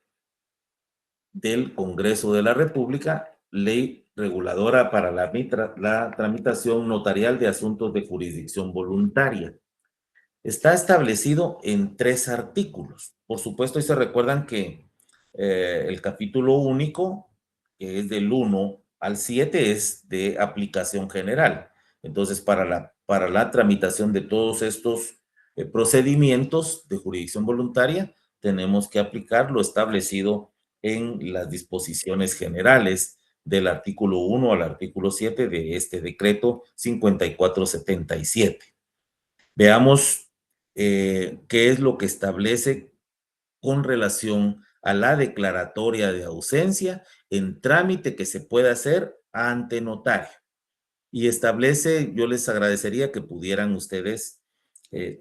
del Congreso de la República, ley reguladora para la tramitación notarial de asuntos de jurisdicción voluntaria. Está establecido en 3 artículos. Por supuesto, y se recuerdan que el capítulo único, que es del 1 al 7, es de aplicación general. Entonces, para la tramitación de todos estos procedimientos de jurisdicción voluntaria, tenemos que aplicar lo establecido en las disposiciones generales del artículo 1 al artículo 7 de este decreto 5477. Veamos qué es lo que establece con relación a la declaratoria de ausencia en trámite que se puede hacer ante notario. Y establece, yo les agradecería que pudieran ustedes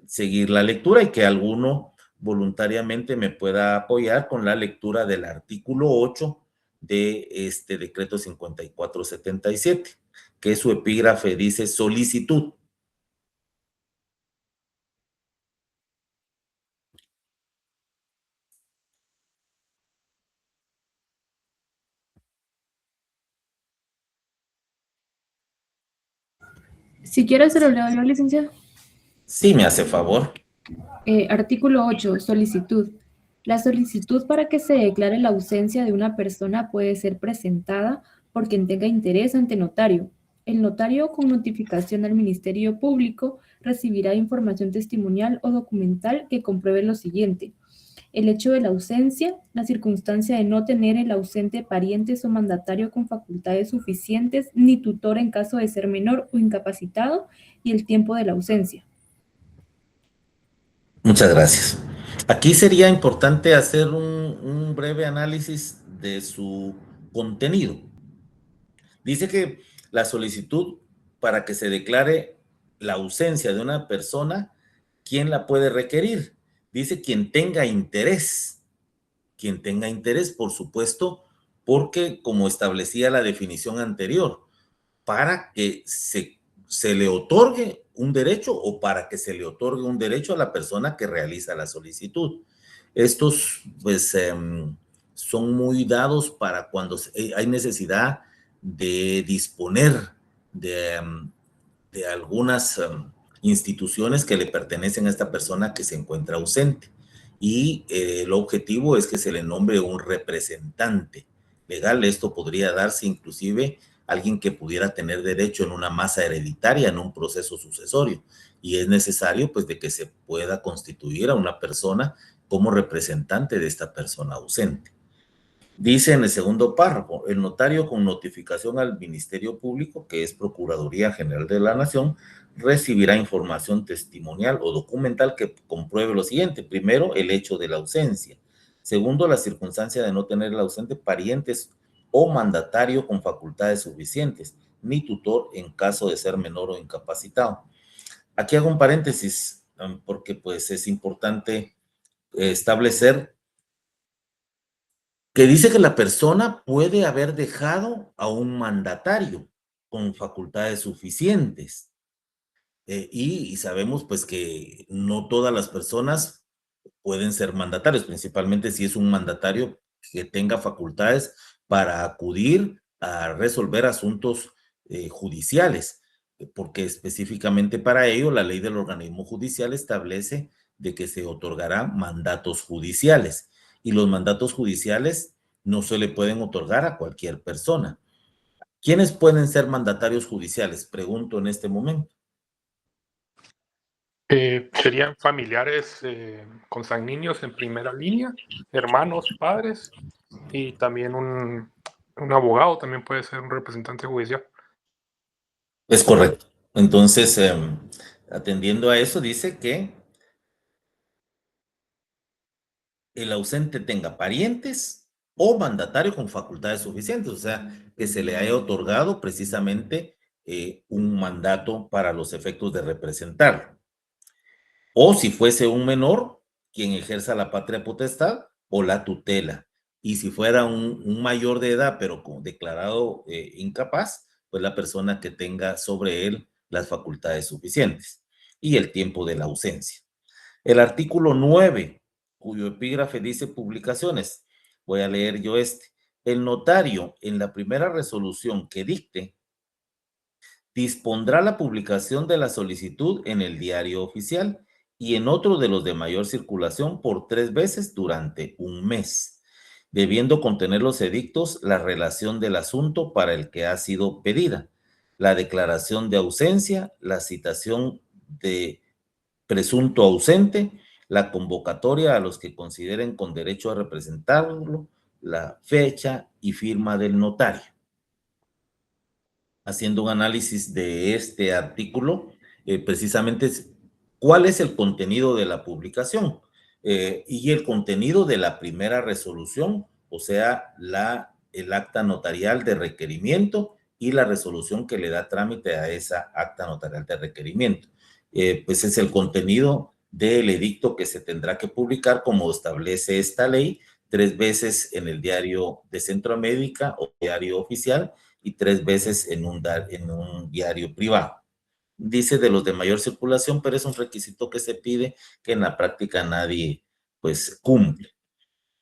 seguir la lectura y que alguno voluntariamente me pueda apoyar con la lectura del artículo 8 de este decreto 5477, que su epígrafe dice solicitud. Si quiere, se lo leo yo, licenciado. Sí, me hace favor. Artículo 8. Solicitud. La solicitud para que se declare la ausencia de una persona puede ser presentada por quien tenga interés ante notario. El notario, con notificación al Ministerio Público, recibirá información testimonial o documental que compruebe lo siguiente: el hecho de la ausencia, la circunstancia de no tener el ausente parientes o mandatario con facultades suficientes, ni tutor en caso de ser menor o incapacitado, y el tiempo de la ausencia. Muchas gracias. Aquí sería importante hacer un breve análisis de su contenido. Dice que la solicitud para que se declare la ausencia de una persona, ¿quién la puede requerir? Dice quien tenga interés. Quien tenga interés, por supuesto, porque como establecía la definición anterior, para que se le otorgue un derecho o para que se le otorgue un derecho a la persona que realiza la solicitud. Estos, pues, son muy dados para cuando hay necesidad de disponer de, de algunas instituciones que le pertenecen a esta persona que se encuentra ausente. Y el objetivo es que se le nombre un representante legal. Esto podría darse inclusive alguien que pudiera tener derecho en una masa hereditaria, en un proceso sucesorio. Y es necesario, pues, de que se pueda constituir a una persona como representante de esta persona ausente. Dice en el segundo párrafo, el notario con notificación al Ministerio Público, que es Procuraduría General de la Nación, recibirá información testimonial o documental que compruebe lo siguiente. Primero, el hecho de la ausencia. Segundo, la circunstancia de no tener el ausente parientes o mandatario con facultades suficientes, ni tutor en caso de ser menor o incapacitado. Aquí hago un paréntesis porque pues es importante establecer que dice que la persona puede haber dejado a un mandatario con facultades suficientes. Y sabemos pues que no todas las personas pueden ser mandatarios, principalmente si es un mandatario que tenga facultades para acudir a resolver asuntos judiciales, porque específicamente para ello la ley del organismo judicial establece de que se otorgarán mandatos judiciales y los mandatos judiciales no se le pueden otorgar a cualquier persona. ¿Quiénes pueden ser mandatarios judiciales? Pregunto en este momento. Serían familiares consanguíneos en primera línea, hermanos, padres, y también un abogado también puede ser un representante judicial. Es correcto. Entonces, atendiendo a eso, dice que el ausente tenga parientes o mandatario con facultades suficientes, o sea, que se le haya otorgado precisamente un mandato para los efectos de representarlo. O si fuese un menor, quien ejerza la patria potestad o la tutela. Y si fuera un mayor de edad, pero declarado incapaz, pues la persona que tenga sobre él las facultades suficientes y el tiempo de la ausencia. El artículo 9, cuyo epígrafe dice publicaciones. Voy a leer yo este. El notario, en la primera resolución que dicte, dispondrá la publicación de la solicitud en el diario oficial y en otro de los de mayor circulación por 3 veces durante un mes, debiendo contener los edictos la relación del asunto para el que ha sido pedida, la declaración de ausencia, la citación de presunto ausente, la convocatoria a los que consideren con derecho a representarlo, la fecha y firma del notario. Haciendo un análisis de este artículo, precisamente ¿Cuál es el contenido de la publicación? Y el contenido de la primera resolución, o sea, el acta notarial de requerimiento y la resolución que le da trámite a esa acta notarial de requerimiento. Pues es el contenido del edicto que se tendrá que publicar como establece esta ley, 3 veces en el diario de Centroamérica o diario oficial y 3 veces en un diario privado. Dice de los de mayor circulación, pero es un requisito que se pide que en la práctica nadie pues cumple.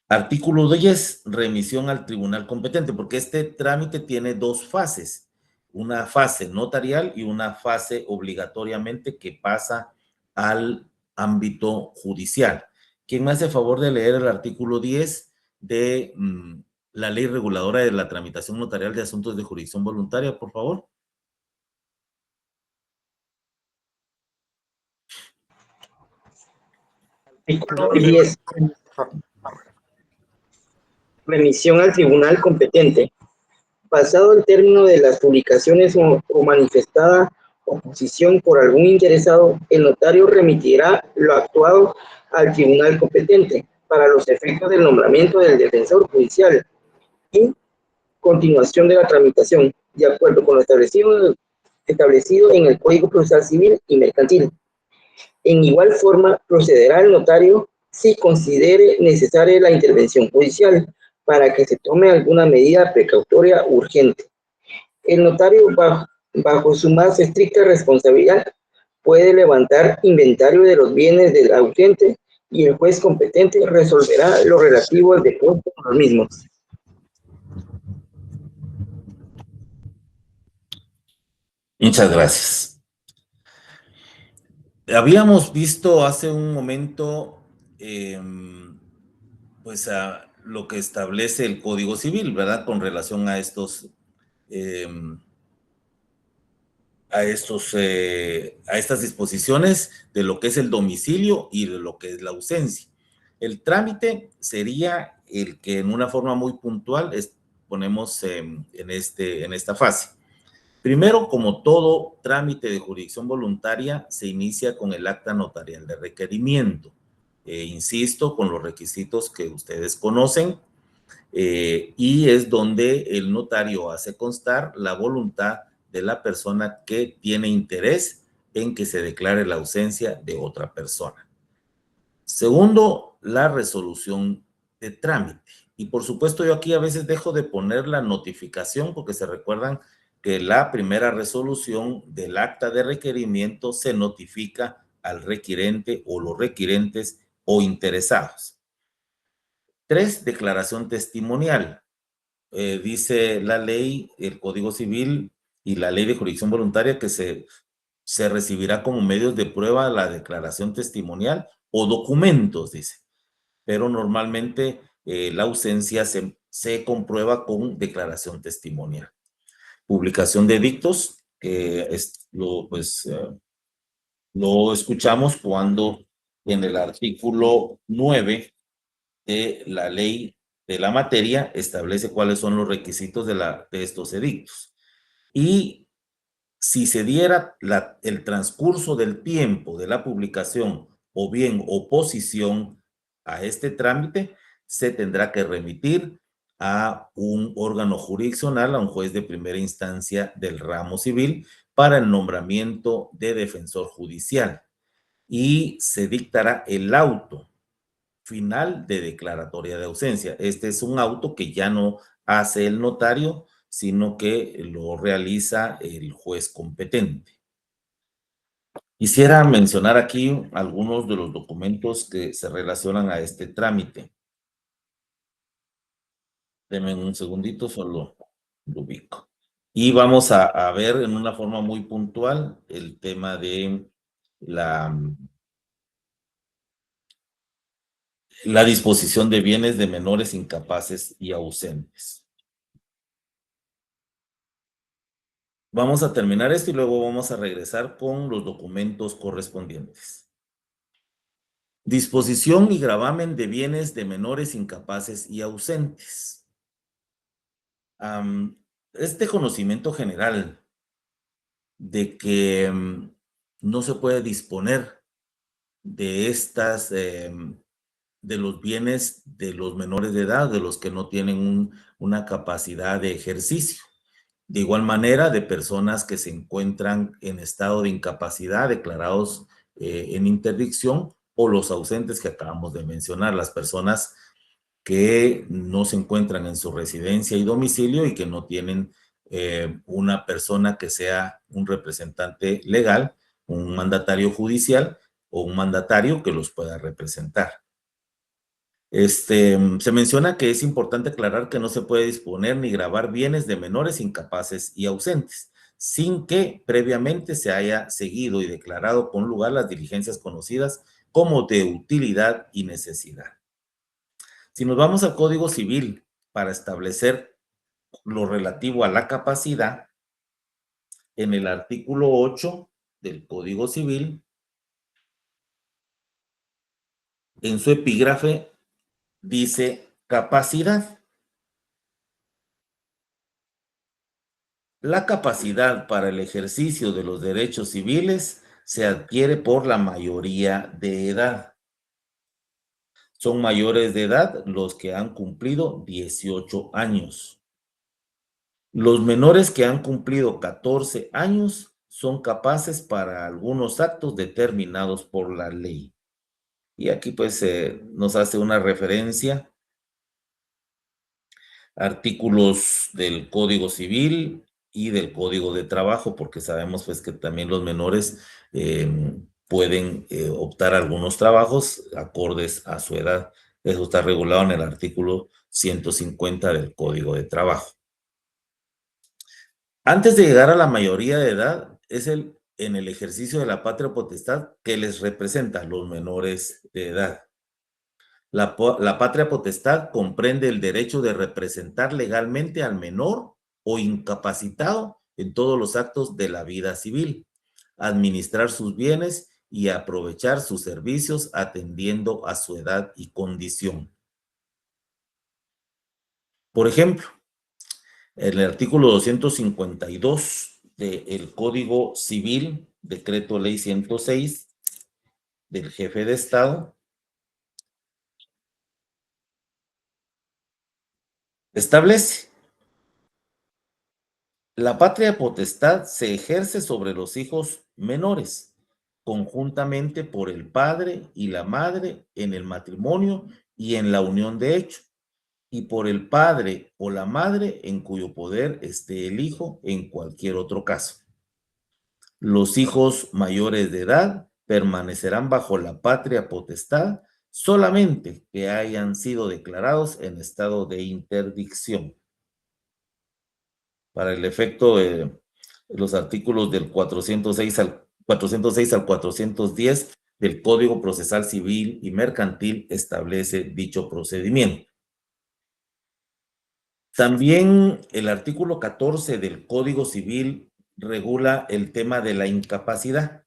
Artículo 10, remisión al tribunal competente, porque este trámite tiene 2 fases, una fase notarial y una fase obligatoriamente que pasa al ámbito judicial. ¿Quién me hace favor de leer el artículo 10 de la ley reguladora de la tramitación notarial de asuntos de jurisdicción voluntaria, por favor? Artículo 10. Remisión al tribunal competente. Pasado el término de las publicaciones o manifestada oposición por algún interesado, el notario remitirá lo actuado al tribunal competente para los efectos del nombramiento del defensor judicial y continuación de la tramitación, de acuerdo con lo establecido en el Código Procesal Civil y Mercantil. En igual forma, procederá el notario si considere necesaria la intervención judicial para que se tome alguna medida precautoria urgente. El notario, bajo su más estricta responsabilidad, puede levantar inventario de los bienes del ausente y el juez competente resolverá lo relativo al depósito de los mismos. Muchas gracias. Habíamos visto hace un momento pues lo que establece el Código Civil, ¿verdad? Con relación a estas disposiciones de lo que es el domicilio y de lo que es la ausencia. El trámite sería el que en una forma muy puntual ponemos en esta fase. Primero, como todo trámite de jurisdicción voluntaria, se inicia con el acta notarial de requerimiento. Insisto, con los requisitos que ustedes conocen, y es donde el notario hace constar la voluntad de la persona que tiene interés en que se declare la ausencia de otra persona. Segundo, la resolución de trámite. Y por supuesto, yo aquí a veces dejo de poner la notificación porque se recuerdan que la primera resolución del acta de requerimiento se notifica al requirente o los requirentes o interesados. 3, declaración testimonial. Dice la ley, el Código Civil y la ley de jurisdicción voluntaria que se recibirá como medios de prueba la declaración testimonial o documentos, dice. Pero normalmente la ausencia se comprueba con declaración testimonial. Publicación de edictos, lo escuchamos cuando en el artículo 9 de la ley de la materia establece cuáles son los requisitos de estos edictos. Y si se diera el transcurso del tiempo de la publicación o bien oposición a este trámite, se tendrá que remitir a un órgano jurisdiccional, a un juez de primera instancia del ramo civil, para el nombramiento de defensor judicial. Y se dictará el auto final de declaratoria de ausencia. Este es un auto que ya no hace el notario, sino que lo realiza el juez competente. Quisiera mencionar aquí algunos de los documentos que se relacionan a este trámite. Denme un segundito, solo lo ubico. Y vamos a ver en una forma muy puntual el tema de la disposición de bienes de menores incapaces y ausentes. Vamos a terminar esto y luego vamos a regresar con los documentos correspondientes. Disposición y gravamen de bienes de menores incapaces y ausentes. Este conocimiento general de que no se puede disponer de estas, de los bienes de los menores de edad, de los que no tienen una capacidad de ejercicio. De igual manera, de personas que se encuentran en estado de incapacidad, declarados en interdicción, o los ausentes que acabamos de mencionar, las personas que no se encuentran en su residencia y domicilio y que no tienen una persona que sea un representante legal, un mandatario judicial o un mandatario que los pueda representar. Se menciona que es importante aclarar que no se puede disponer ni grabar bienes de menores incapaces y ausentes, sin que previamente se haya seguido y declarado con lugar las diligencias conocidas como de utilidad y necesidad. Si nos vamos al Código Civil para establecer lo relativo a la capacidad, en el artículo 8 del Código Civil, en su epígrafe, dice capacidad. La capacidad para el ejercicio de los derechos civiles se adquiere por la mayoría de edad. Son mayores de edad los que han cumplido 18 años. Los menores que han cumplido 14 años son capaces para algunos actos determinados por la ley. Y aquí pues nos hace una referencia a artículos del Código Civil y del Código de Trabajo, porque sabemos pues que también los menores pueden optar a algunos trabajos acordes a su edad. Eso está regulado en el artículo 150 del Código de Trabajo. Antes de llegar a la mayoría de edad, es en el ejercicio de la patria potestad que les representa a los menores de edad. La patria potestad comprende el derecho de representar legalmente al menor o incapacitado en todos los actos de la vida civil, administrar sus bienes y aprovechar sus servicios atendiendo a su edad y condición. Por ejemplo, en el artículo 252 del Código Civil, Decreto Ley 106 del Jefe de Estado, establece: la patria potestad se ejerce sobre los hijos menores, conjuntamente por el padre y la madre en el matrimonio y en la unión de hecho, y por el padre o la madre en cuyo poder esté el hijo en cualquier otro caso. Los hijos mayores de edad permanecerán bajo la patria potestad solamente que hayan sido declarados en estado de interdicción. Para el efecto de los artículos del 406 al 410 del Código Procesal Civil y Mercantil establece dicho procedimiento. También el artículo 14 del Código Civil regula el tema de la incapacidad.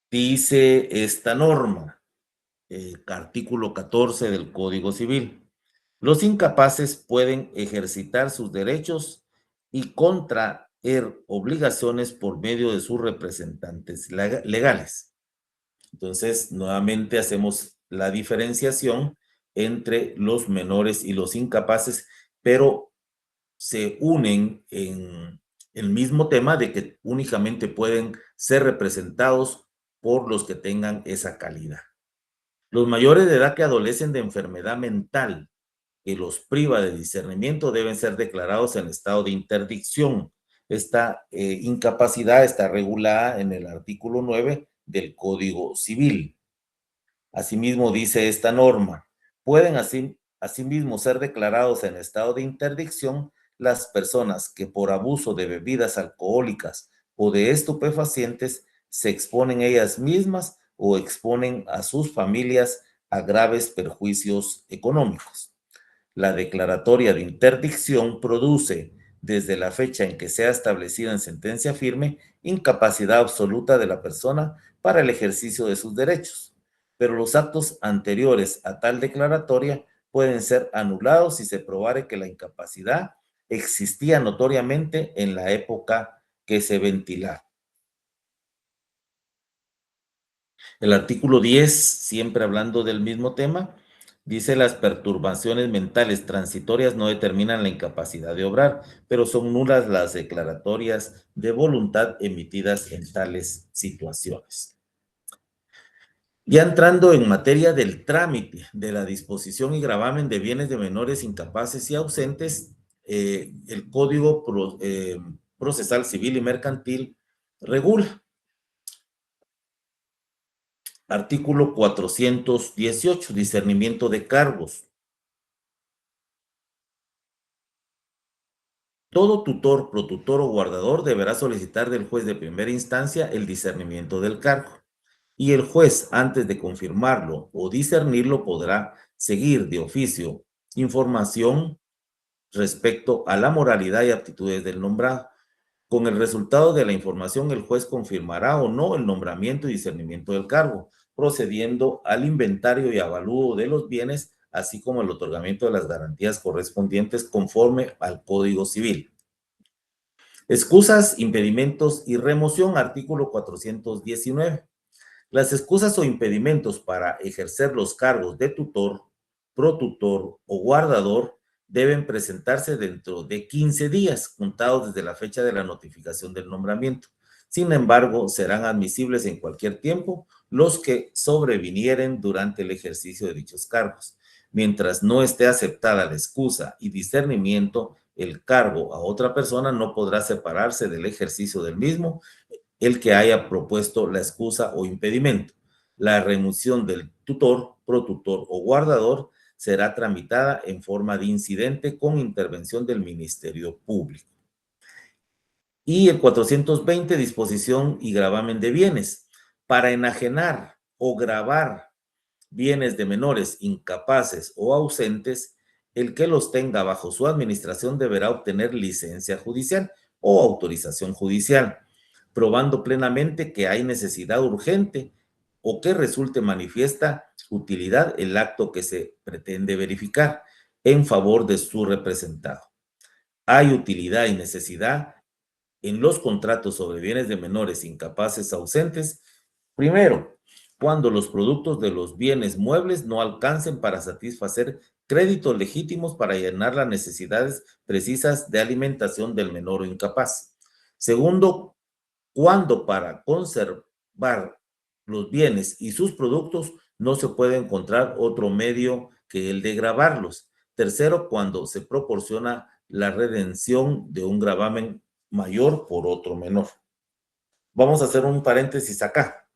Dice esta norma, artículo 14 del Código Civil: los incapaces pueden ejercitar sus derechos y contraer obligaciones por medio de sus representantes legales. Entonces, nuevamente hacemos la diferenciación entre los menores y los incapaces, pero se unen en el mismo tema de que únicamente pueden ser representados por los que tengan esa calidad. Los mayores de edad que adolecen de enfermedad mental que los priva de discernimiento deben ser declarados en estado de interdicción. Esta incapacidad está regulada en el artículo 9 del Código Civil. Asimismo, dice esta norma: pueden asimismo ser declarados en estado de interdicción las personas que por abuso de bebidas alcohólicas o de estupefacientes se exponen ellas mismas o exponen a sus familias a graves perjuicios económicos. La declaratoria de interdicción produce, desde la fecha en que sea establecida en sentencia firme, incapacidad absoluta de la persona para el ejercicio de sus derechos, pero los actos anteriores a tal declaratoria pueden ser anulados si se probare que la incapacidad existía notoriamente en la época que se ventila. El artículo 10, siempre hablando del mismo tema, dice: las perturbaciones mentales transitorias no determinan la incapacidad de obrar, pero son nulas las declaratorias de voluntad emitidas en tales situaciones. Ya entrando en materia del trámite de la disposición y gravamen de bienes de menores incapaces y ausentes, el Código Procesal Civil y Mercantil regula. Artículo 418, discernimiento de cargos. Todo tutor, protutor o guardador deberá solicitar del juez de primera instancia el discernimiento del cargo, y el juez, antes de confirmarlo o discernirlo, podrá seguir de oficio información respecto a la moralidad y aptitudes del nombrado. Con el resultado de la información, el juez confirmará o no el nombramiento y discernimiento del cargo, procediendo al inventario y avalúo de los bienes, así como el otorgamiento de las garantías correspondientes conforme al Código Civil. Excusas, impedimentos y remoción, artículo 419. Las excusas o impedimentos para ejercer los cargos de tutor, protutor o guardador deben presentarse dentro de 15 días, contados desde la fecha de la notificación del nombramiento. Sin embargo, serán admisibles en cualquier tiempo los que sobrevinieren durante el ejercicio de dichos cargos. Mientras no esté aceptada la excusa y discernimiento, el cargo a otra persona no podrá separarse del ejercicio del mismo el que haya propuesto la excusa o impedimento. La remoción del tutor, protutor o guardador será tramitada en forma de incidente con intervención del Ministerio Público. Y el 420, disposición y gravamen de bienes. Para enajenar o gravar bienes de menores incapaces o ausentes, el que los tenga bajo su administración deberá obtener licencia judicial o autorización judicial, probando plenamente que hay necesidad urgente o que resulte manifiesta utilidad el acto que se pretende verificar en favor de su representado. Hay utilidad y necesidad en los contratos sobre bienes de menores incapaces ausentes, primero, cuando los productos de los bienes muebles no alcancen para satisfacer créditos legítimos para llenar las necesidades precisas de alimentación del menor o incapaz. Segundo, cuando para conservar los bienes y sus productos no se puede encontrar otro medio que el de gravarlos. Tercero, cuando se proporciona la redención de un gravamen mayor por otro menor. Vamos a hacer un paréntesis acá.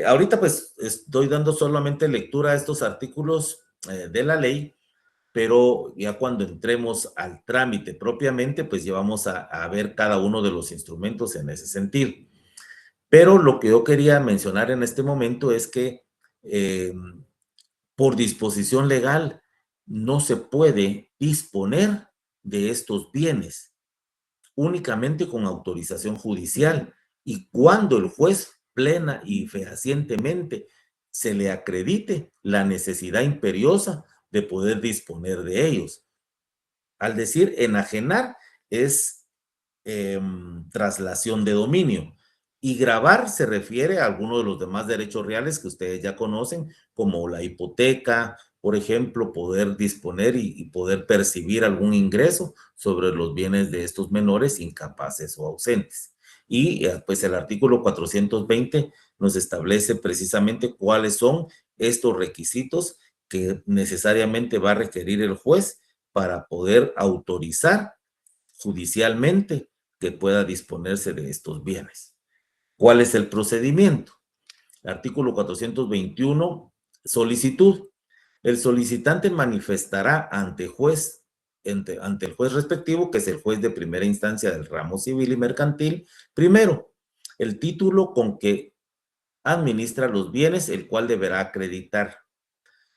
Ahorita pues estoy dando solamente lectura a estos artículos de la ley, pero ya cuando entremos al trámite propiamente, pues ya vamos a ver cada uno de los instrumentos en ese sentido. Pero lo que yo quería mencionar en este momento es que por disposición legal no se puede disponer de estos bienes, únicamente con autorización judicial, y cuando el juez plena y fehacientemente se le acredite la necesidad imperiosa de poder disponer de ellos. Al decir enajenar es traslación de dominio, y gravar se refiere a algunos de los demás derechos reales que ustedes ya conocen, como la hipoteca, por ejemplo, poder disponer y poder percibir algún ingreso sobre los bienes de estos menores incapaces o ausentes. Y pues el artículo 420 nos establece precisamente cuáles son estos requisitos que necesariamente va a requerir el juez para poder autorizar judicialmente que pueda disponerse de estos bienes. ¿Cuál es el procedimiento? Artículo 421, solicitud. El solicitante manifestará ante el juez respectivo, que es el juez de primera instancia del ramo civil y mercantil, primero, el título con que administra los bienes, el cual deberá acreditar.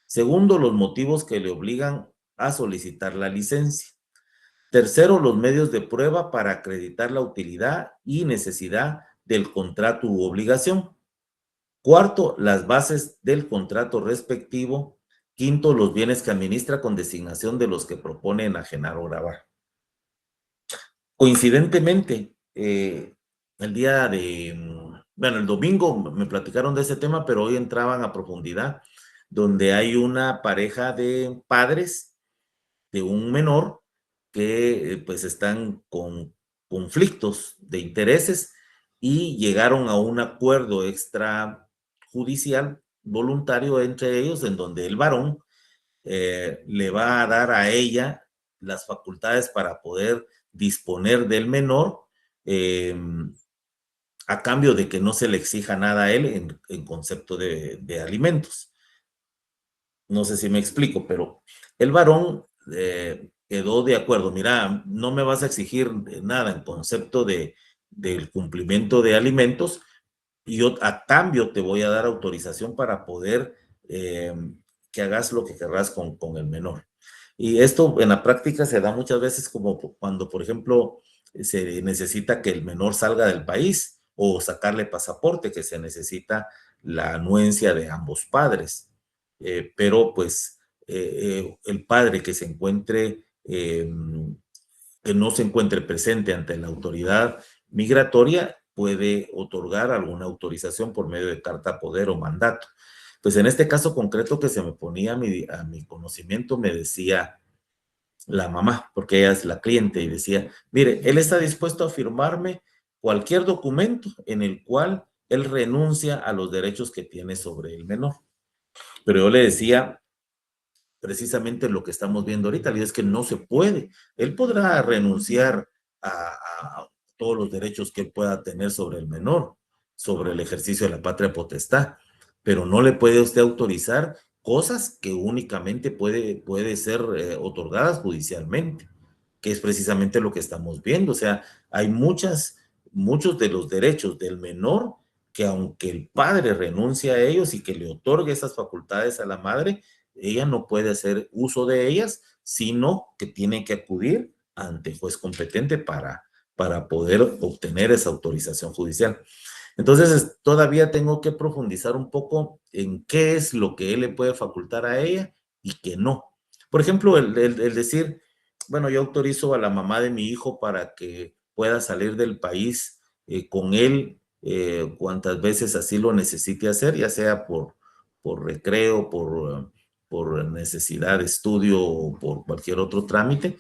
Segundo, los motivos que le obligan a solicitar la licencia. Tercero, los medios de prueba para acreditar la utilidad y necesidad del contrato u obligación. Cuarto, las bases del contrato respectivo. Quinto, los bienes que administra con designación de los que propone enajenar o gravar. Coincidentemente, el día de bueno, el domingo me platicaron de ese tema, pero hoy entraban a profundidad, donde hay una pareja de padres de un menor que pues están con conflictos de intereses y llegaron a un acuerdo extrajudicial voluntario entre ellos, en donde el varón le va a dar a ella las facultades para poder disponer del menor, a cambio de que no se le exija nada a él en concepto de alimentos. No sé si me explico, pero el varón quedó de acuerdo. Mira, no me vas a exigir nada en concepto del cumplimiento de alimentos, y yo a cambio te voy a dar autorización para poder que hagas lo que querrás con el menor. Y esto en la práctica se da muchas veces como cuando, por ejemplo, se necesita que el menor salga del país o sacarle pasaporte, que se necesita la anuencia de ambos padres. Pero pues el padre que se encuentre, que no se encuentre presente ante la autoridad migratoria, puede otorgar alguna autorización por medio de carta poder o mandato. Pues en este caso concreto que se me ponía a mi conocimiento, me decía la mamá, porque ella es la cliente, y decía, mire, él está dispuesto a firmarme cualquier documento en el cual él renuncia a los derechos que tiene sobre el menor. Pero yo le decía precisamente lo que estamos viendo ahorita, y es que no se puede. Él podrá renunciar a todos los derechos que él pueda tener sobre el menor, sobre el ejercicio de la patria potestad, pero no le puede usted autorizar cosas que únicamente puede ser otorgadas judicialmente, que es precisamente lo que estamos viendo. O sea, hay muchos de los derechos del menor que, aunque el padre renuncie a ellos y que le otorgue esas facultades a la madre, ella no puede hacer uso de ellas, sino que tiene que acudir ante el juez competente para poder obtener esa autorización judicial. Entonces, todavía tengo que profundizar un poco en qué es lo que él le puede facultar a ella y qué no. Por ejemplo, el decir, bueno, yo autorizo a la mamá de mi hijo para que pueda salir del país con él cuantas veces así lo necesite hacer, ya sea por recreo, por necesidad de estudio o por cualquier otro trámite.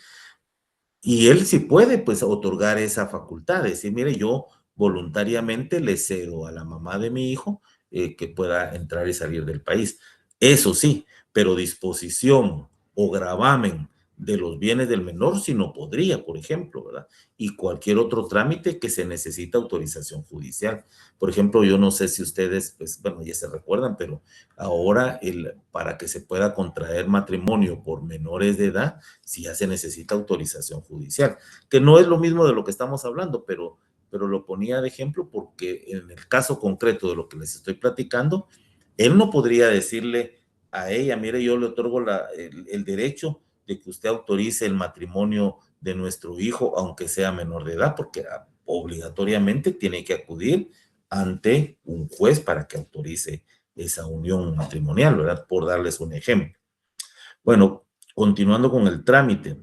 Y él sí puede, pues, otorgar esa facultad, decir, mire, yo voluntariamente le cedo a la mamá de mi hijo que pueda entrar y salir del país. Eso sí, pero disposición o gravamen de los bienes del menor sí no podría, por ejemplo, ¿verdad? Y cualquier otro trámite que se necesita autorización judicial. Por ejemplo, yo no sé si ustedes, pues, bueno, ya se recuerdan, pero ahora para que se pueda contraer matrimonio por menores de edad, sí ya se necesita autorización judicial, que no es lo mismo de lo que estamos hablando, pero lo ponía de ejemplo porque en el caso concreto de lo que les estoy platicando, él no podría decirle a ella, mire, yo le otorgo el derecho de que usted autorice el matrimonio de nuestro hijo, aunque sea menor de edad, porque obligatoriamente tiene que acudir ante un juez para que autorice esa unión matrimonial, ¿verdad? Por darles un ejemplo. Bueno, continuando con el trámite,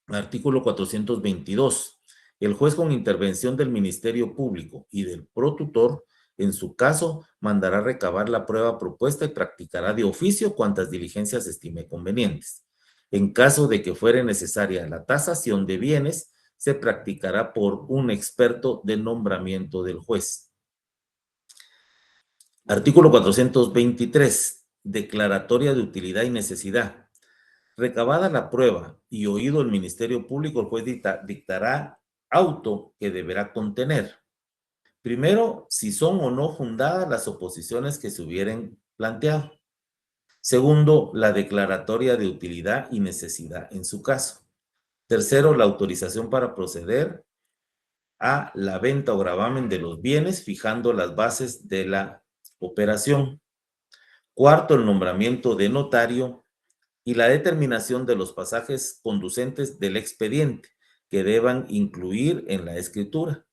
artículo 422. El juez, con intervención del Ministerio Público y del protutor, en su caso, mandará recabar la prueba propuesta y practicará de oficio cuantas diligencias estime convenientes. En caso de que fuere necesaria la tasación de bienes, se practicará por un experto de nombramiento del juez. Artículo 423. Declaratoria de utilidad y necesidad. Recabada la prueba y oído el Ministerio Público, el juez dictará auto que deberá contener, primero, si son o no fundadas las oposiciones que se hubieran planteado. Segundo, la declaratoria de utilidad y necesidad en su caso. Tercero, la autorización para proceder a la venta o gravamen de los bienes, fijando las bases de la operación. Cuarto, el nombramiento de notario y la determinación de los pasajes conducentes del expediente que deban incluir en la escritura,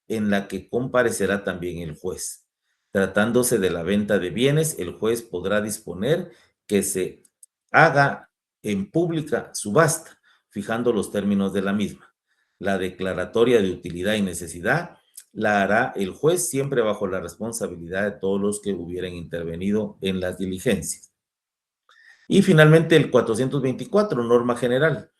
en la que comparecerá también el juez. Tratándose de la venta de bienes, el juez podrá disponer que se haga en pública subasta, fijando los términos de la misma. La declaratoria de utilidad y necesidad la hará el juez siempre bajo la responsabilidad de todos los que hubieran intervenido en las diligencias. Y finalmente el 424, norma general.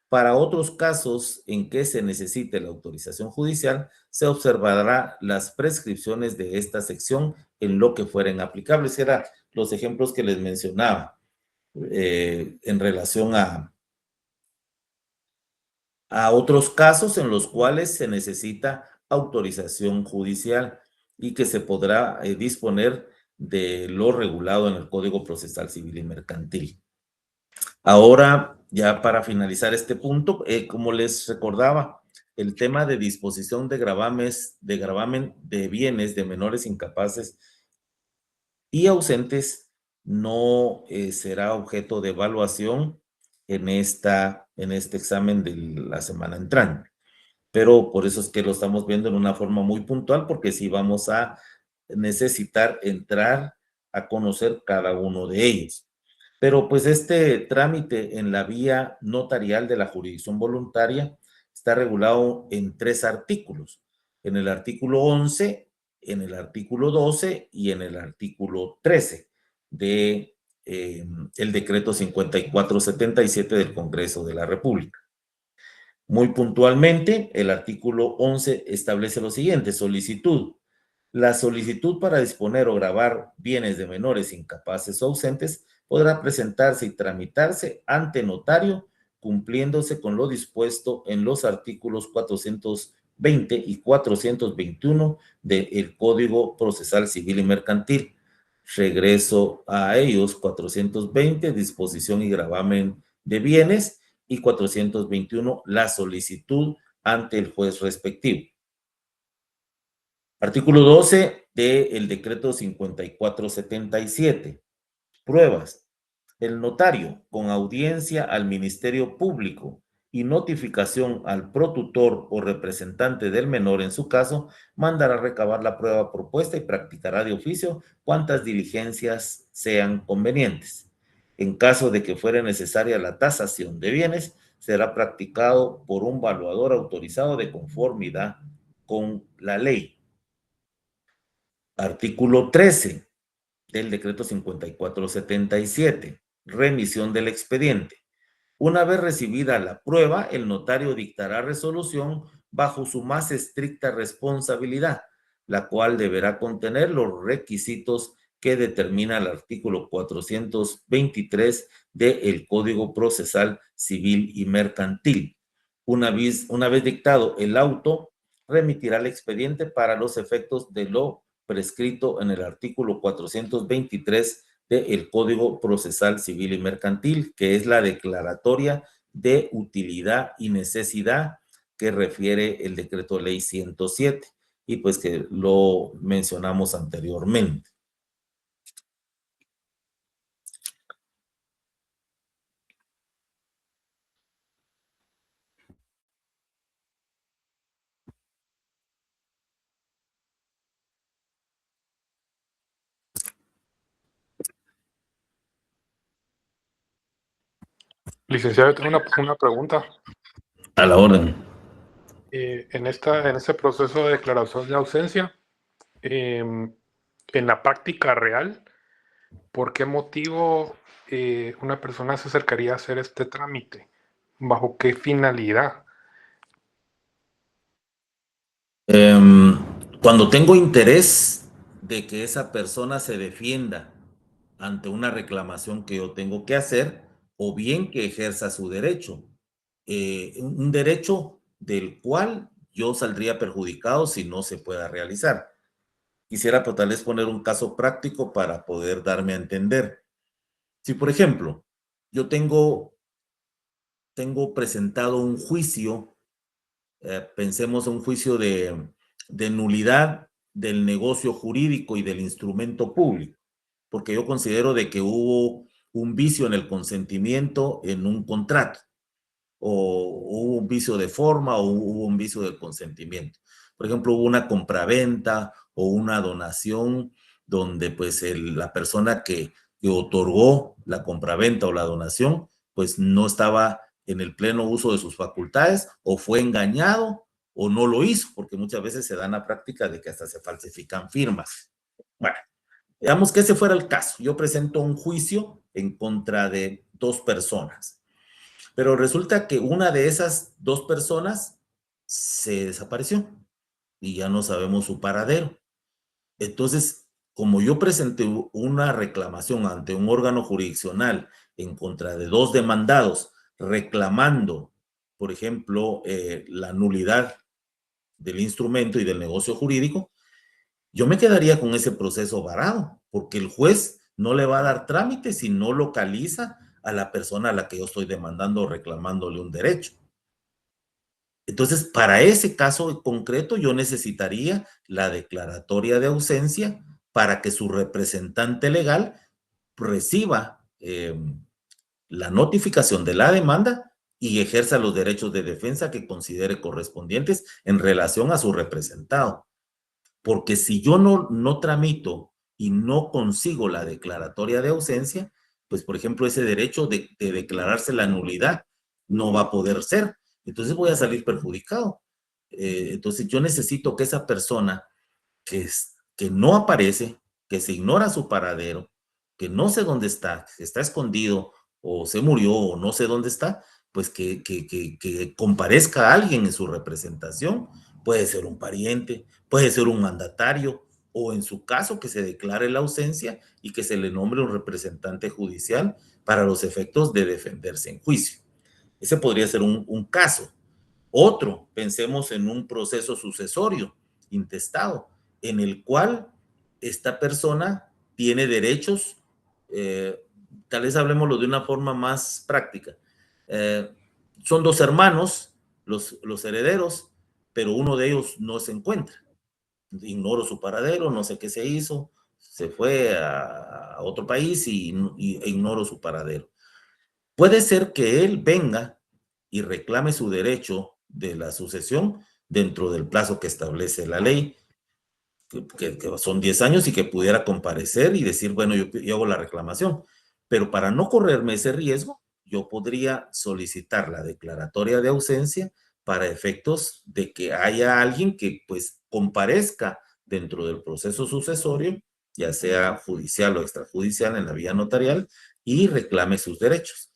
Para otros casos en que se necesite la autorización judicial, se observará las prescripciones de esta sección en lo que fueren aplicables. Eran los ejemplos que les mencionaba en relación a otros casos en los cuales se necesita autorización judicial y que se podrá disponer de lo regulado en el Código Procesal Civil y Mercantil. Ahora, ya para finalizar este punto, como les recordaba, el tema de disposición de gravamen de bienes de menores incapaces y ausentes no será objeto de evaluación en este examen de la semana entrante. Pero por eso es que lo estamos viendo en una forma muy puntual, porque sí vamos a necesitar entrar a conocer cada uno de ellos. Pero pues este trámite en la vía notarial de la jurisdicción voluntaria está regulado en 3 artículos. En el artículo 11, en el artículo 12 y en el artículo 13 de el decreto 5477 del Congreso de la República. Muy puntualmente, el artículo 11 establece lo siguiente: solicitud. La solicitud para disponer o gravar bienes de menores incapaces o ausentes podrá presentarse y tramitarse ante notario, cumpliéndose con lo dispuesto en los artículos 420 y 421 del Código Procesal Civil y Mercantil. Regreso a ellos: 420, disposición y gravamen de bienes, y 421, la solicitud ante el juez respectivo. Artículo 12 del decreto 5477. Pruebas. El notario, con audiencia al Ministerio Público y notificación al protutor o representante del menor en su caso, mandará recabar la prueba propuesta y practicará de oficio cuantas diligencias sean convenientes. En caso de que fuere necesaria la tasación de bienes, será practicado por un valuador autorizado de conformidad con la ley. Artículo 13 del decreto 5477. Remisión del expediente. Una vez recibida la prueba, el notario dictará resolución bajo su más estricta responsabilidad, la cual deberá contener los requisitos que determina el artículo 423 del Código Procesal Civil y Mercantil. Una vez dictado el auto, remitirá el expediente para los efectos de lo prescrito en el artículo 423 del Código Procesal Civil y Mercantil, que es la declaratoria de utilidad y necesidad que refiere el decreto ley 107, y pues que lo mencionamos anteriormente. Licenciado, tengo una pregunta. A la orden. En este proceso de declaración de ausencia, en la práctica real, ¿por qué motivo una persona se acercaría a hacer este trámite? ¿Bajo qué finalidad? Cuando tengo interés de que esa persona se defienda ante una reclamación que yo tengo que hacer, o bien que ejerza su derecho, un derecho del cual yo saldría perjudicado si no se pueda realizar. Quisiera pues, tal vez poner un caso práctico para poder darme a entender. Si, por ejemplo, yo tengo presentado un juicio, pensemos en un juicio de nulidad del negocio jurídico y del instrumento público, porque yo considero de que hubo un vicio en el consentimiento en un contrato, o hubo un vicio de forma, o hubo un vicio del consentimiento. Por ejemplo, hubo una compraventa o una donación donde pues la persona que otorgó la compraventa o la donación, pues no estaba en el pleno uso de sus facultades, o fue engañado, o no lo hizo, porque muchas veces se da en la práctica de que hasta se falsifican firmas. Bueno, digamos que ese fuera el caso. Yo presento un juicio en contra de 2 personas, pero resulta que una de esas 2 personas se desapareció y ya no sabemos su paradero. Entonces, como yo presenté una reclamación ante un órgano jurisdiccional en contra de 2 demandados, reclamando, por ejemplo, la nulidad del instrumento y del negocio jurídico, yo me quedaría con ese proceso varado, porque el juez no le va a dar trámite si no localiza a la persona a la que yo estoy demandando o reclamándole un derecho. Entonces, para ese caso concreto, yo necesitaría la declaratoria de ausencia para que su representante legal reciba la notificación de la demanda y ejerza los derechos de defensa que considere correspondientes en relación a su representado. Porque si yo no tramito y no consigo la declaratoria de ausencia, pues, por ejemplo, ese derecho de declararse la nulidad no va a poder ser. Entonces voy a salir perjudicado. Entonces yo necesito que esa persona que no aparece, que se ignora su paradero, que no sé dónde está, que está escondido o se murió o no sé dónde está, pues que comparezca a alguien en su representación. Puede ser un pariente, puede ser un mandatario, o en su caso que se declare la ausencia y que se le nombre un representante judicial para los efectos de defenderse en juicio. Ese podría ser un caso. Otro, pensemos en un proceso sucesorio, intestado, en el cual esta persona tiene derechos, tal vez hablemoslo de una forma más práctica. Son 2 hermanos, los herederos, pero uno de ellos no se encuentra. Ignoro su paradero, no sé qué se hizo, se fue a otro país e ignoro su paradero. Puede ser que él venga y reclame su derecho de la sucesión dentro del plazo que establece la ley, que son 10 años, y que pudiera comparecer y decir, bueno, yo hago la reclamación. Pero para no correrme ese riesgo, yo podría solicitar la declaratoria de ausencia para efectos de que haya alguien que pues comparezca dentro del proceso sucesorio, ya sea judicial o extrajudicial en la vía notarial, y reclame sus derechos.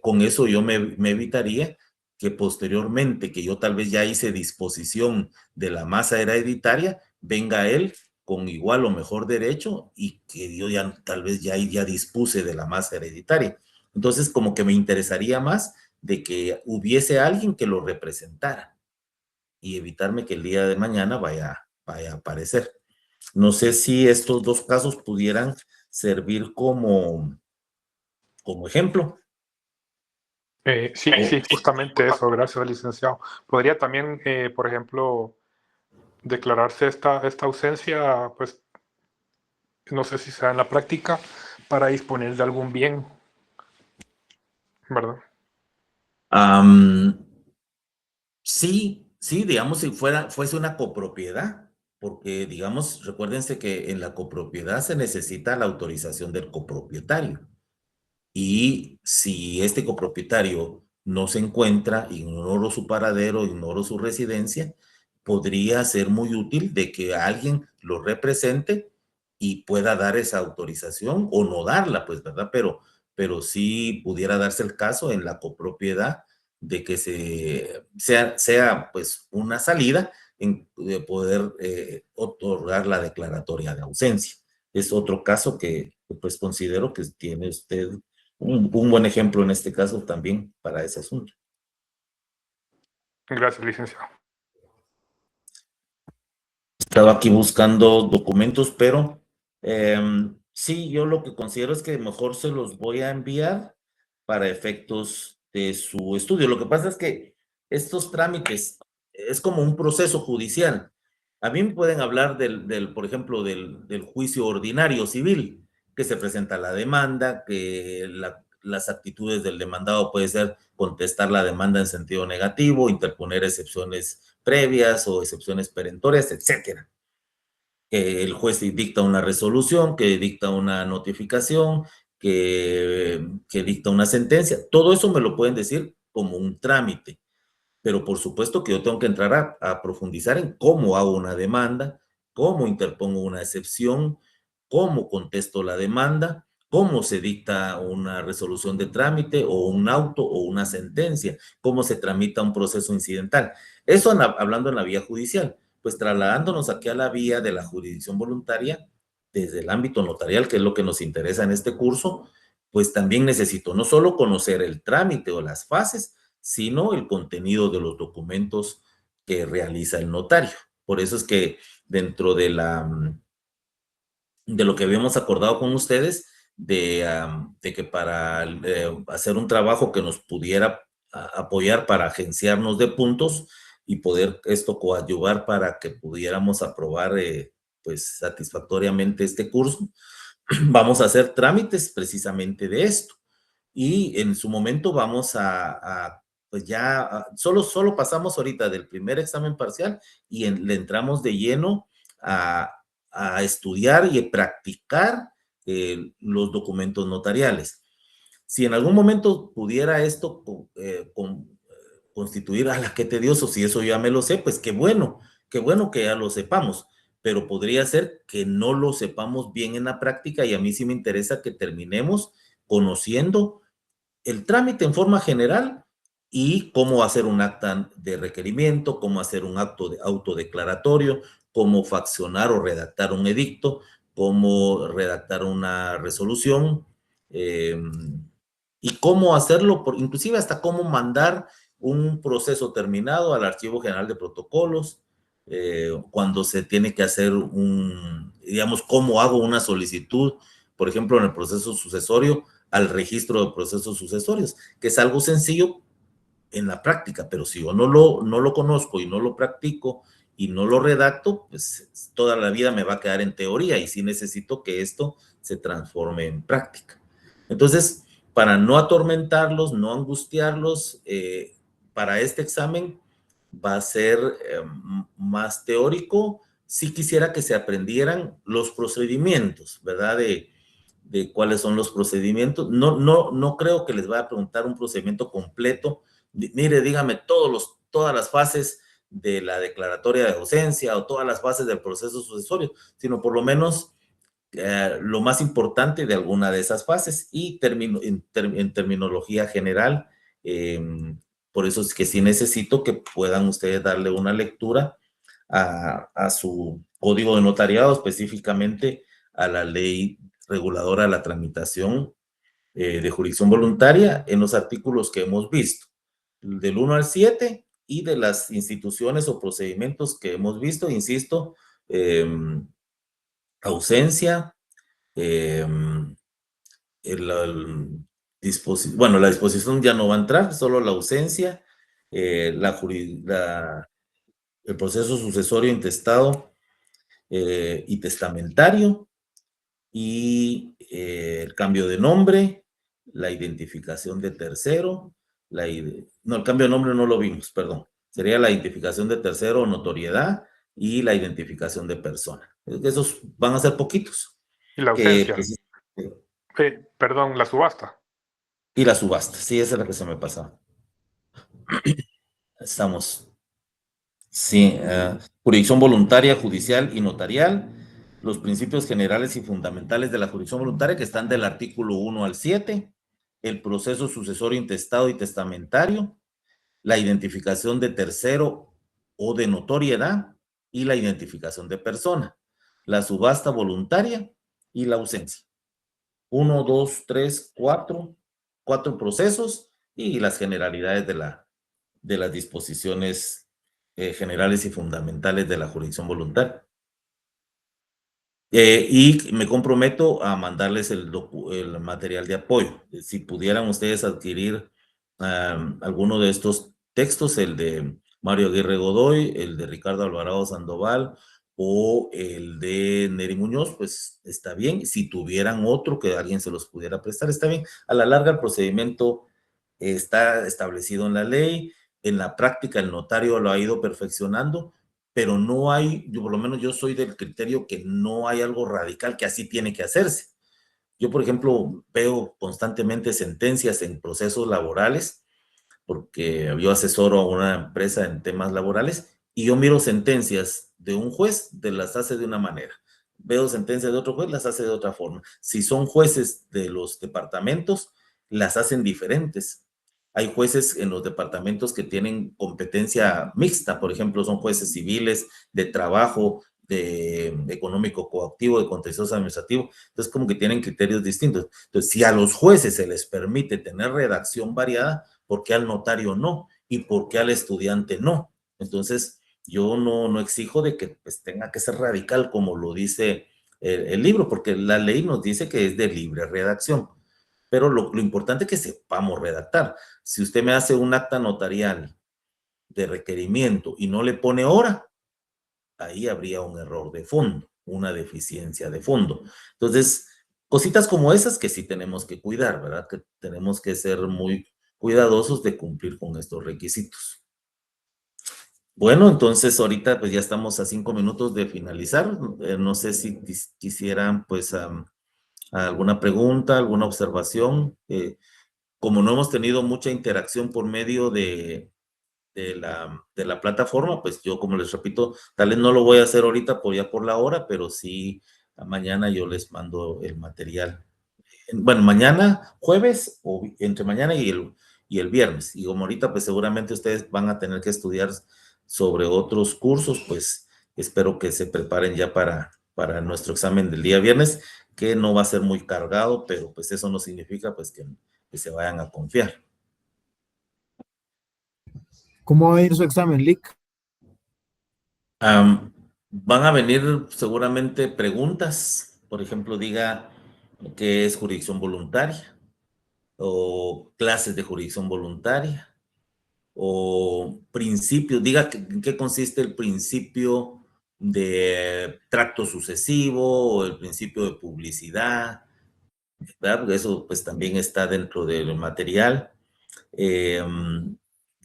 Con eso yo me evitaría que posteriormente, que yo tal vez ya hice disposición de la masa hereditaria, venga él con igual o mejor derecho y que yo ya tal vez ya dispuse de la masa hereditaria. Entonces, como que me interesaría más de que hubiese alguien que lo representara y evitarme que el día de mañana vaya a aparecer. No sé si estos 2 casos pudieran servir como ejemplo. Sí, justamente eso, gracias, licenciado. Podría también, por ejemplo, declararse esta ausencia, pues, no sé si sea en la práctica, para disponer de algún bien, ¿verdad? Sí, digamos, si fuese una copropiedad, porque, digamos, recuérdense que en la copropiedad se necesita la autorización del copropietario. Y si este copropietario no se encuentra, ignoro su paradero, ignoro su residencia, podría ser muy útil de que alguien lo represente y pueda dar esa autorización o no darla, pues, ¿verdad? Pero sí pudiera darse el caso en la copropiedad de que sea pues una salida de poder otorgar la declaratoria de ausencia. Es otro caso que pues considero que tiene usted un buen ejemplo en este caso también para ese asunto. Gracias, licenciado. Estaba aquí buscando documentos, pero sí, yo lo que considero es que mejor se los voy a enviar para efectos de su estudio. Lo que pasa es que estos trámites es como un proceso judicial. A mí me pueden hablar por ejemplo, del juicio ordinario civil, que se presenta la demanda, que las actitudes del demandado puede ser contestar la demanda en sentido negativo, interponer excepciones previas o excepciones perentorias, etcétera. Que el juez dicta una resolución, que dicta una notificación, que dicta una sentencia. Todo eso me lo pueden decir como un trámite. pero por supuesto que yo tengo que entrar a profundizar en cómo hago una demanda, cómo interpongo una excepción, cómo contesto la demanda, cómo se dicta una resolución de trámite o un auto o una sentencia, cómo se tramita un proceso incidental. Eso hablando en la vía judicial, pues trasladándonos aquí a la vía de la jurisdicción voluntaria, desde el ámbito notarial, que es lo que nos interesa en este curso, pues también necesito no solo conocer el trámite o las fases, sino el contenido de los documentos que realiza el notario. Por eso es que dentro de lo que habíamos acordado con ustedes, de que para hacer un trabajo que nos pudiera apoyar para agenciarnos de puntos y poder esto coadyuvar para que pudiéramos aprobar pues satisfactoriamente este curso, vamos a hacer trámites precisamente de esto. Y en su momento vamos pues ya, solo pasamos ahorita del primer examen parcial y le entramos de lleno a estudiar y practicar los documentos notariales. Si en algún momento pudiera esto constituir a la que tedioso, si eso ya me lo sé, pues qué bueno que ya lo sepamos, pero podría ser que no lo sepamos bien en la práctica y a mí sí me interesa que terminemos conociendo el trámite en forma general y cómo hacer un acta de requerimiento, cómo hacer un acto de autodeclaratorio, cómo faccionar o redactar un edicto, cómo redactar una resolución y cómo hacerlo, inclusive hasta cómo mandar un proceso terminado al Archivo General de Protocolos, cuando se tiene que hacer digamos, cómo hago una solicitud, por ejemplo, en el proceso sucesorio, al registro de procesos sucesorios, que es algo sencillo en la práctica, pero si yo no lo conozco y no lo practico y no lo redacto, pues toda la vida me va a quedar en teoría y sí necesito que esto se transforme en práctica. Entonces, para no atormentarlos, no angustiarlos, para este examen va a ser más teórico. Sí quisiera que se aprendieran los procedimientos, ¿verdad? De cuáles son los procedimientos. No creo que les vaya a preguntar un procedimiento completo. Mire, dígame todas las fases de la declaratoria de ausencia o todas las fases del proceso sucesorio, sino por lo menos lo más importante de alguna de esas fases y en terminología general. Por eso es que sí necesito que puedan ustedes darle una lectura a su código de notariado, específicamente a la ley reguladora de la tramitación de jurisdicción voluntaria en los artículos que hemos visto, del 1 al 7 y de las instituciones o procedimientos que hemos visto, insisto, ausencia, bueno, la disposición ya no va a entrar, solo la ausencia, el proceso sucesorio intestado y testamentario, y el cambio de nombre, la identificación de tercero, no, el cambio de nombre no lo vimos, perdón. Sería la identificación de tercero o notoriedad y la identificación de persona. Esos van a ser poquitos. Y la ausencia. Pues, perdón, la subasta. Y la subasta, sí, esa es la que se me pasaba. Estamos. Sí, jurisdicción voluntaria, judicial y notarial. Los principios generales y fundamentales de la jurisdicción voluntaria que están del artículo 1 al 7, el proceso sucesorio intestado y testamentario, la identificación de tercero o de notoriedad y la identificación de persona, la subasta voluntaria y la ausencia. 1, 2, 3, 4 procesos y las generalidades de las disposiciones generales y fundamentales de la jurisdicción voluntaria. Y me comprometo a mandarles el material de apoyo. Si pudieran ustedes adquirir alguno de estos textos, el de Mario Aguirre Godoy, el de Ricardo Alvarado Sandoval o el de Neri Muñoz, pues está bien. Si tuvieran otro que alguien se los pudiera prestar, está bien. A la larga el procedimiento está establecido en la ley. En la práctica el notario lo ha ido perfeccionando, pero no hay, por lo menos yo soy del criterio que no hay algo radical que así tiene que hacerse. Yo, por ejemplo, veo constantemente sentencias en procesos laborales porque yo asesoro a una empresa en temas laborales y yo miro sentencias de un juez, las hace de una manera. Veo sentencias de otro juez, las hace de otra forma. Si son jueces de los departamentos, las hacen diferentes. Hay jueces en los departamentos que tienen competencia mixta, por ejemplo, son jueces civiles, de trabajo, de económico coactivo, de contencioso administrativo. Entonces, como que tienen criterios distintos. Entonces, si a los jueces se les permite tener redacción variada, ¿por qué al notario no? ¿Y por qué al estudiante no? Entonces, yo no exijo de que pues, tenga que ser radical como lo dice el libro, porque la ley nos dice que es de libre redacción. Pero lo importante es que sepamos redactar. Si usted me hace un acta notarial de requerimiento y no le pone hora, ahí habría un error de fondo, una deficiencia de fondo. Entonces, cositas como esas que sí tenemos que cuidar, ¿verdad? Que tenemos que ser muy cuidadosos de cumplir con estos requisitos. Bueno, entonces ahorita pues ya estamos a 5 minutos de finalizar. No sé si quisieran pues alguna pregunta, alguna observación. Como no hemos tenido mucha interacción por medio de la plataforma, pues yo, como les repito, tal vez no lo voy a hacer ahorita por la hora, pero sí mañana yo les mando el material. Bueno, mañana, jueves, o entre mañana y el viernes. Y como ahorita, pues seguramente ustedes van a tener que estudiar sobre otros cursos, pues espero que se preparen ya para nuestro examen del día viernes, que no va a ser muy cargado, pero pues eso no significa pues que se vayan a confiar. ¿Cómo va a ir su examen, Lick? Van a venir seguramente preguntas, por ejemplo, diga qué es jurisdicción voluntaria, o clases de jurisdicción voluntaria, o principios, diga en qué consiste el principio de tracto sucesivo, o el principio de publicidad, ¿verdad? Porque eso pues también está dentro del material.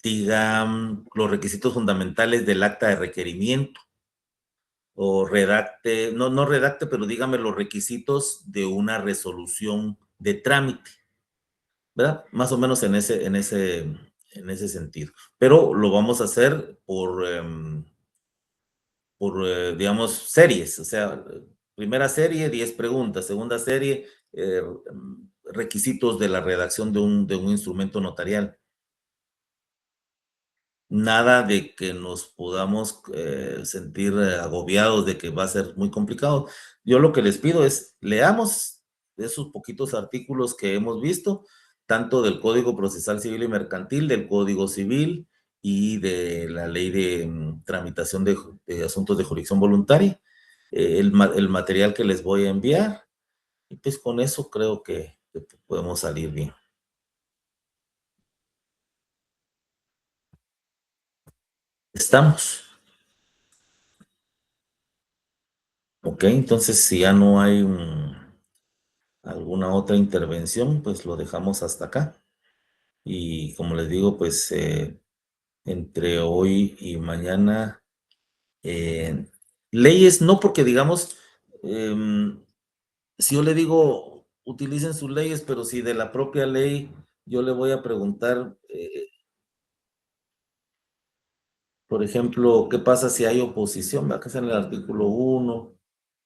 Diga los requisitos fundamentales del acta de requerimiento, o redacte, no redacte, pero dígame los requisitos de una resolución de trámite, ¿verdad? Más o menos en ese sentido. Pero lo vamos a hacer por digamos, series, o sea, primera serie, 10 preguntas, segunda serie, requisitos de la redacción de un instrumento notarial. Nada de que nos podamos sentir agobiados de que va a ser muy complicado. Yo lo que les pido es, leamos esos poquitos artículos que hemos visto, tanto del Código Procesal Civil y Mercantil, del Código Civil y de la Ley de Tramitación de Asuntos de Jurisdicción Voluntaria, el material que les voy a enviar, y pues con eso creo que podemos salir bien. ¿Estamos? Ok, entonces si ya no hay alguna otra intervención, pues lo dejamos hasta acá. Y como les digo, pues entre hoy y mañana, leyes, no porque digamos, si yo le digo, utilicen sus leyes, pero si de la propia ley yo le voy a preguntar, por ejemplo, ¿qué pasa si hay oposición? ¿Va? Que es en el artículo 1,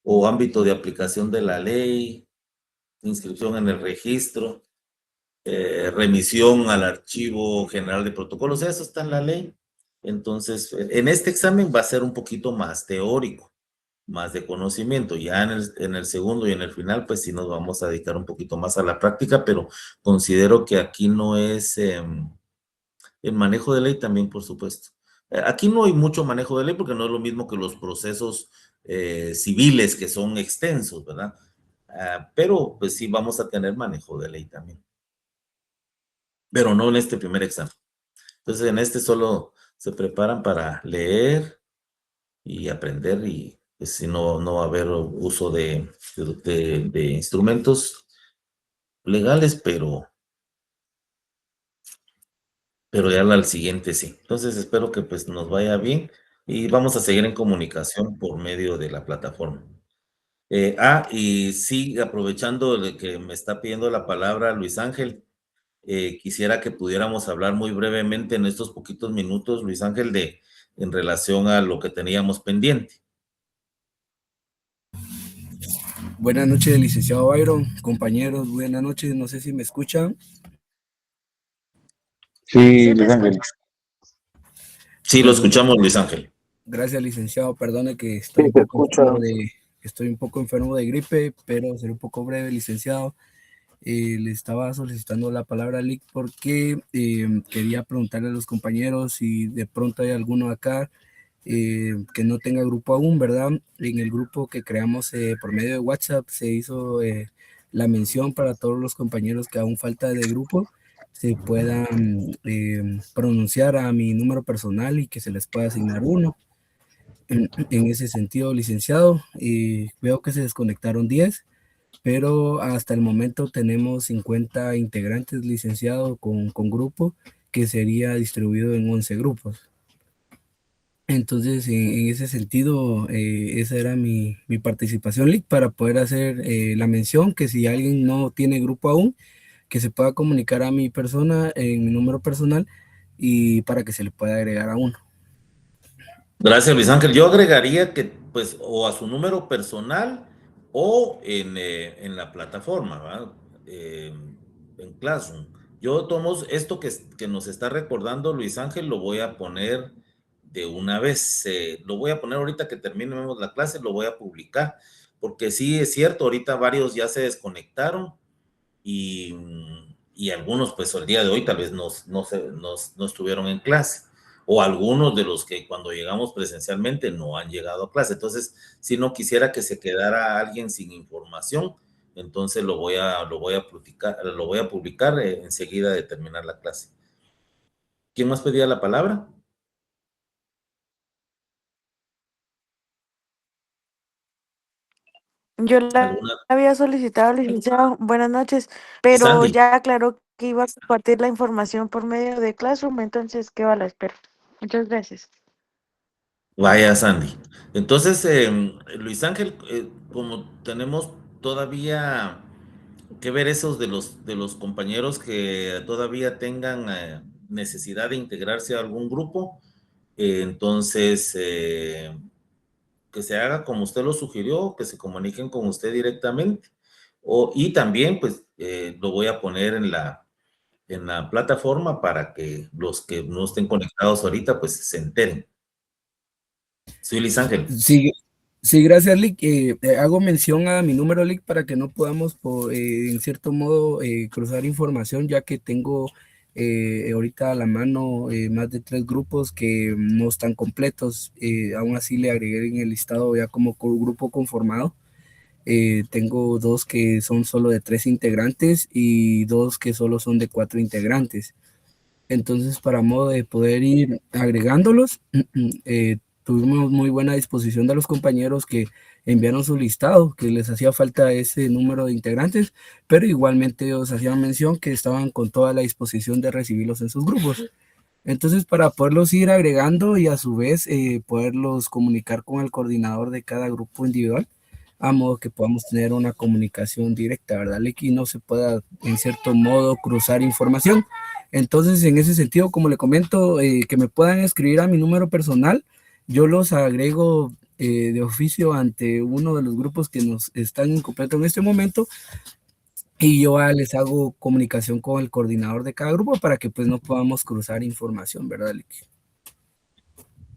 o ámbito de aplicación de la ley, inscripción en el registro, remisión al Archivo General de Protocolos, eso está en la ley. Entonces, en este examen va a ser un poquito más teórico, más de conocimiento. Ya en el segundo y en el final, pues sí nos vamos a dedicar un poquito más a la práctica, pero considero que aquí no es el manejo de ley también, por supuesto. Aquí no hay mucho manejo de ley porque no es lo mismo que los procesos civiles que son extensos, ¿verdad? Pero pues sí vamos a tener manejo de ley también. Pero no en este primer examen. Entonces en este solo se preparan para leer y aprender, y pues si no va a haber uso de instrumentos legales, pero ya al siguiente sí. Entonces espero que pues nos vaya bien y vamos a seguir en comunicación por medio de la plataforma. Y sí, aprovechando de que me está pidiendo la palabra Luis Ángel, quisiera que pudiéramos hablar muy brevemente en estos poquitos minutos, Luis Ángel, en relación a lo que teníamos pendiente. Buenas noches, licenciado Byron, compañeros, buenas noches, no sé si me escuchan. Sí, Luis Ángel. Sí, lo escuchamos, Luis Ángel. Gracias, licenciado, perdone que estoy un poco enfermo de gripe, pero seré un poco breve, licenciado. Le estaba solicitando la palabra, Lick, porque quería preguntarle a los compañeros si de pronto hay alguno acá que no tenga grupo aún, ¿verdad? En el grupo que creamos por medio de WhatsApp se hizo la mención para todos los compañeros que aún falta de grupo se puedan pronunciar a mi número personal y que se les pueda asignar uno. En ese sentido, licenciado, veo que se desconectaron 10, pero hasta el momento tenemos 50 integrantes, licenciado, con grupo, que sería distribuido en 11 grupos. Entonces, en ese sentido, esa era mi participación, Lick, para poder hacer la mención que si alguien no tiene grupo aún, que se pueda comunicar a mi persona, en mi número personal, y para que se le pueda agregar a uno. Gracias, Luis Ángel. Yo agregaría que, pues, o a su número personal o en la plataforma, ¿verdad? En Classroom. Yo tomo esto que nos está recordando Luis Ángel, lo voy a poner de una vez. Lo voy a poner ahorita que terminemos la clase, lo voy a publicar, porque sí es cierto, ahorita varios ya se desconectaron y algunos, pues, el día de hoy tal vez no estuvieron en clase, o algunos de los que cuando llegamos presencialmente no han llegado a clase. Entonces, si no quisiera que se quedara alguien sin información, entonces lo voy a publicar enseguida de terminar la clase. ¿Quién más pedía la palabra? Yo la ¿Alguna? había solicitado, licenciado, buenas noches, pero Sandy. ya aclaró que iba a compartir la información por medio de Classroom, entonces quedo a la espera. Muchas gracias. Vaya, Sandy. Entonces, Luis Ángel, como tenemos todavía que ver esos de los compañeros que todavía tengan necesidad de integrarse a algún grupo, entonces que se haga como usted lo sugirió, que se comuniquen con usted directamente. Y también, pues, lo voy a poner en la plataforma para que los que no estén conectados ahorita, pues, se enteren. Sí, Luis Ángel. Sí, sí, gracias, Lick. Hago mención a mi número, Lick, para que no podamos, en cierto modo, cruzar información, ya que tengo ahorita a la mano más de 3 grupos que no están completos. Aún así le agregué en el listado ya como grupo conformado. Tengo 2 que son solo de 3 integrantes y 2 que solo son de 4 integrantes. Entonces, para modo de poder ir agregándolos, tuvimos muy buena disposición de los compañeros que enviaron su listado, que les hacía falta ese número de integrantes, pero igualmente ellos hacían mención que estaban con toda la disposición de recibirlos en sus grupos. Entonces, para poderlos ir agregando y a su vez poderlos comunicar con el coordinador de cada grupo individual, a modo que podamos tener una comunicación directa, ¿verdad? Y no se pueda, en cierto modo, cruzar información. Entonces, en ese sentido, como le comento, que me puedan escribir a mi número personal, yo los agrego de oficio ante uno de los grupos que nos están incompletos en este momento y yo les hago comunicación con el coordinador de cada grupo para que pues no podamos cruzar información, ¿verdad, Lick?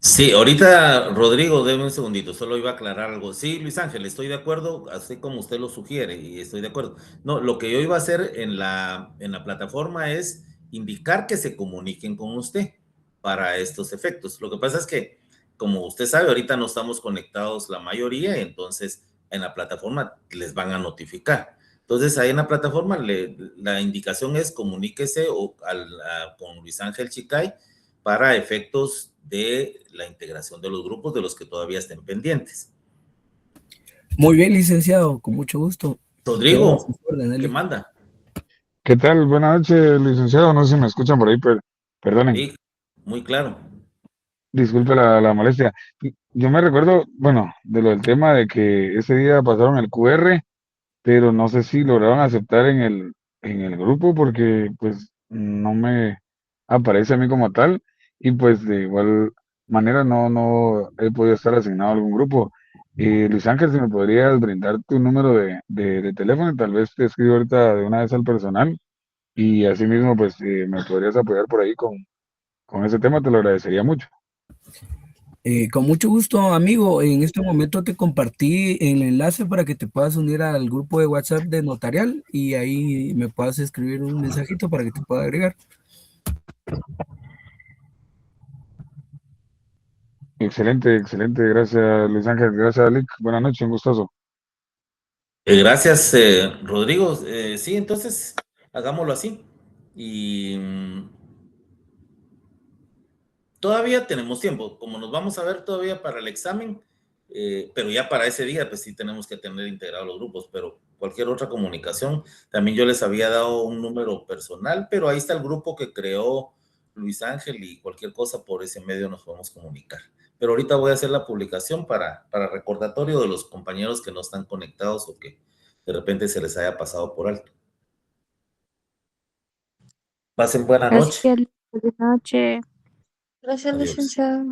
Sí, ahorita, Rodrigo, déme un segundito, solo iba a aclarar algo. Sí, Luis Ángel, estoy de acuerdo, así como usted lo sugiere, y estoy de acuerdo. No, lo que yo iba a hacer en la plataforma es indicar que se comuniquen con usted para estos efectos. Lo que pasa es que, como usted sabe, ahorita no estamos conectados la mayoría, entonces en la plataforma les van a notificar. Entonces, ahí en la plataforma la indicación es comuníquese con Luis Ángel Chicay para efectos de la integración de los grupos de los que todavía estén pendientes. Muy bien, licenciado, con mucho gusto. Rodrigo, ¿qué manda? ¿Qué tal? Buenas noches, licenciado. No sé si me escuchan por ahí, pero perdonen. Sí, muy claro. Disculpe la molestia. Yo me recuerdo, bueno, de lo del tema de que ese día pasaron el QR, pero no sé si lograron aceptar en el grupo porque pues no me aparece a mí como tal y pues de igual manera no he podido estar asignado a algún grupo. Luis Ángel, si me podrías brindar tu número de teléfono y tal vez te escribo ahorita de una vez al personal y así mismo pues me podrías apoyar por ahí con ese tema, te lo agradecería mucho. Con mucho gusto, amigo. En este momento te compartí el enlace para que te puedas unir al grupo de WhatsApp de Notarial y ahí me puedas escribir un mensajito para que te pueda agregar. Excelente, excelente, gracias Luis Ángel, gracias Lick, buenas noches, un gustoso. Gracias, Rodrigo. Sí, entonces hagámoslo así. Y todavía tenemos tiempo, como nos vamos a ver todavía para el examen, pero ya para ese día, pues sí tenemos que tener integrados los grupos, pero cualquier otra comunicación, también yo les había dado un número personal, pero ahí está el grupo que creó Luis Ángel y cualquier cosa por ese medio nos podemos comunicar. Pero ahorita voy a hacer la publicación para recordatorio de los compañeros que no están conectados o que de repente se les haya pasado por alto. Pasen buena noche. Gracias. Buenas noches. Gracias, Adiós. licenciado.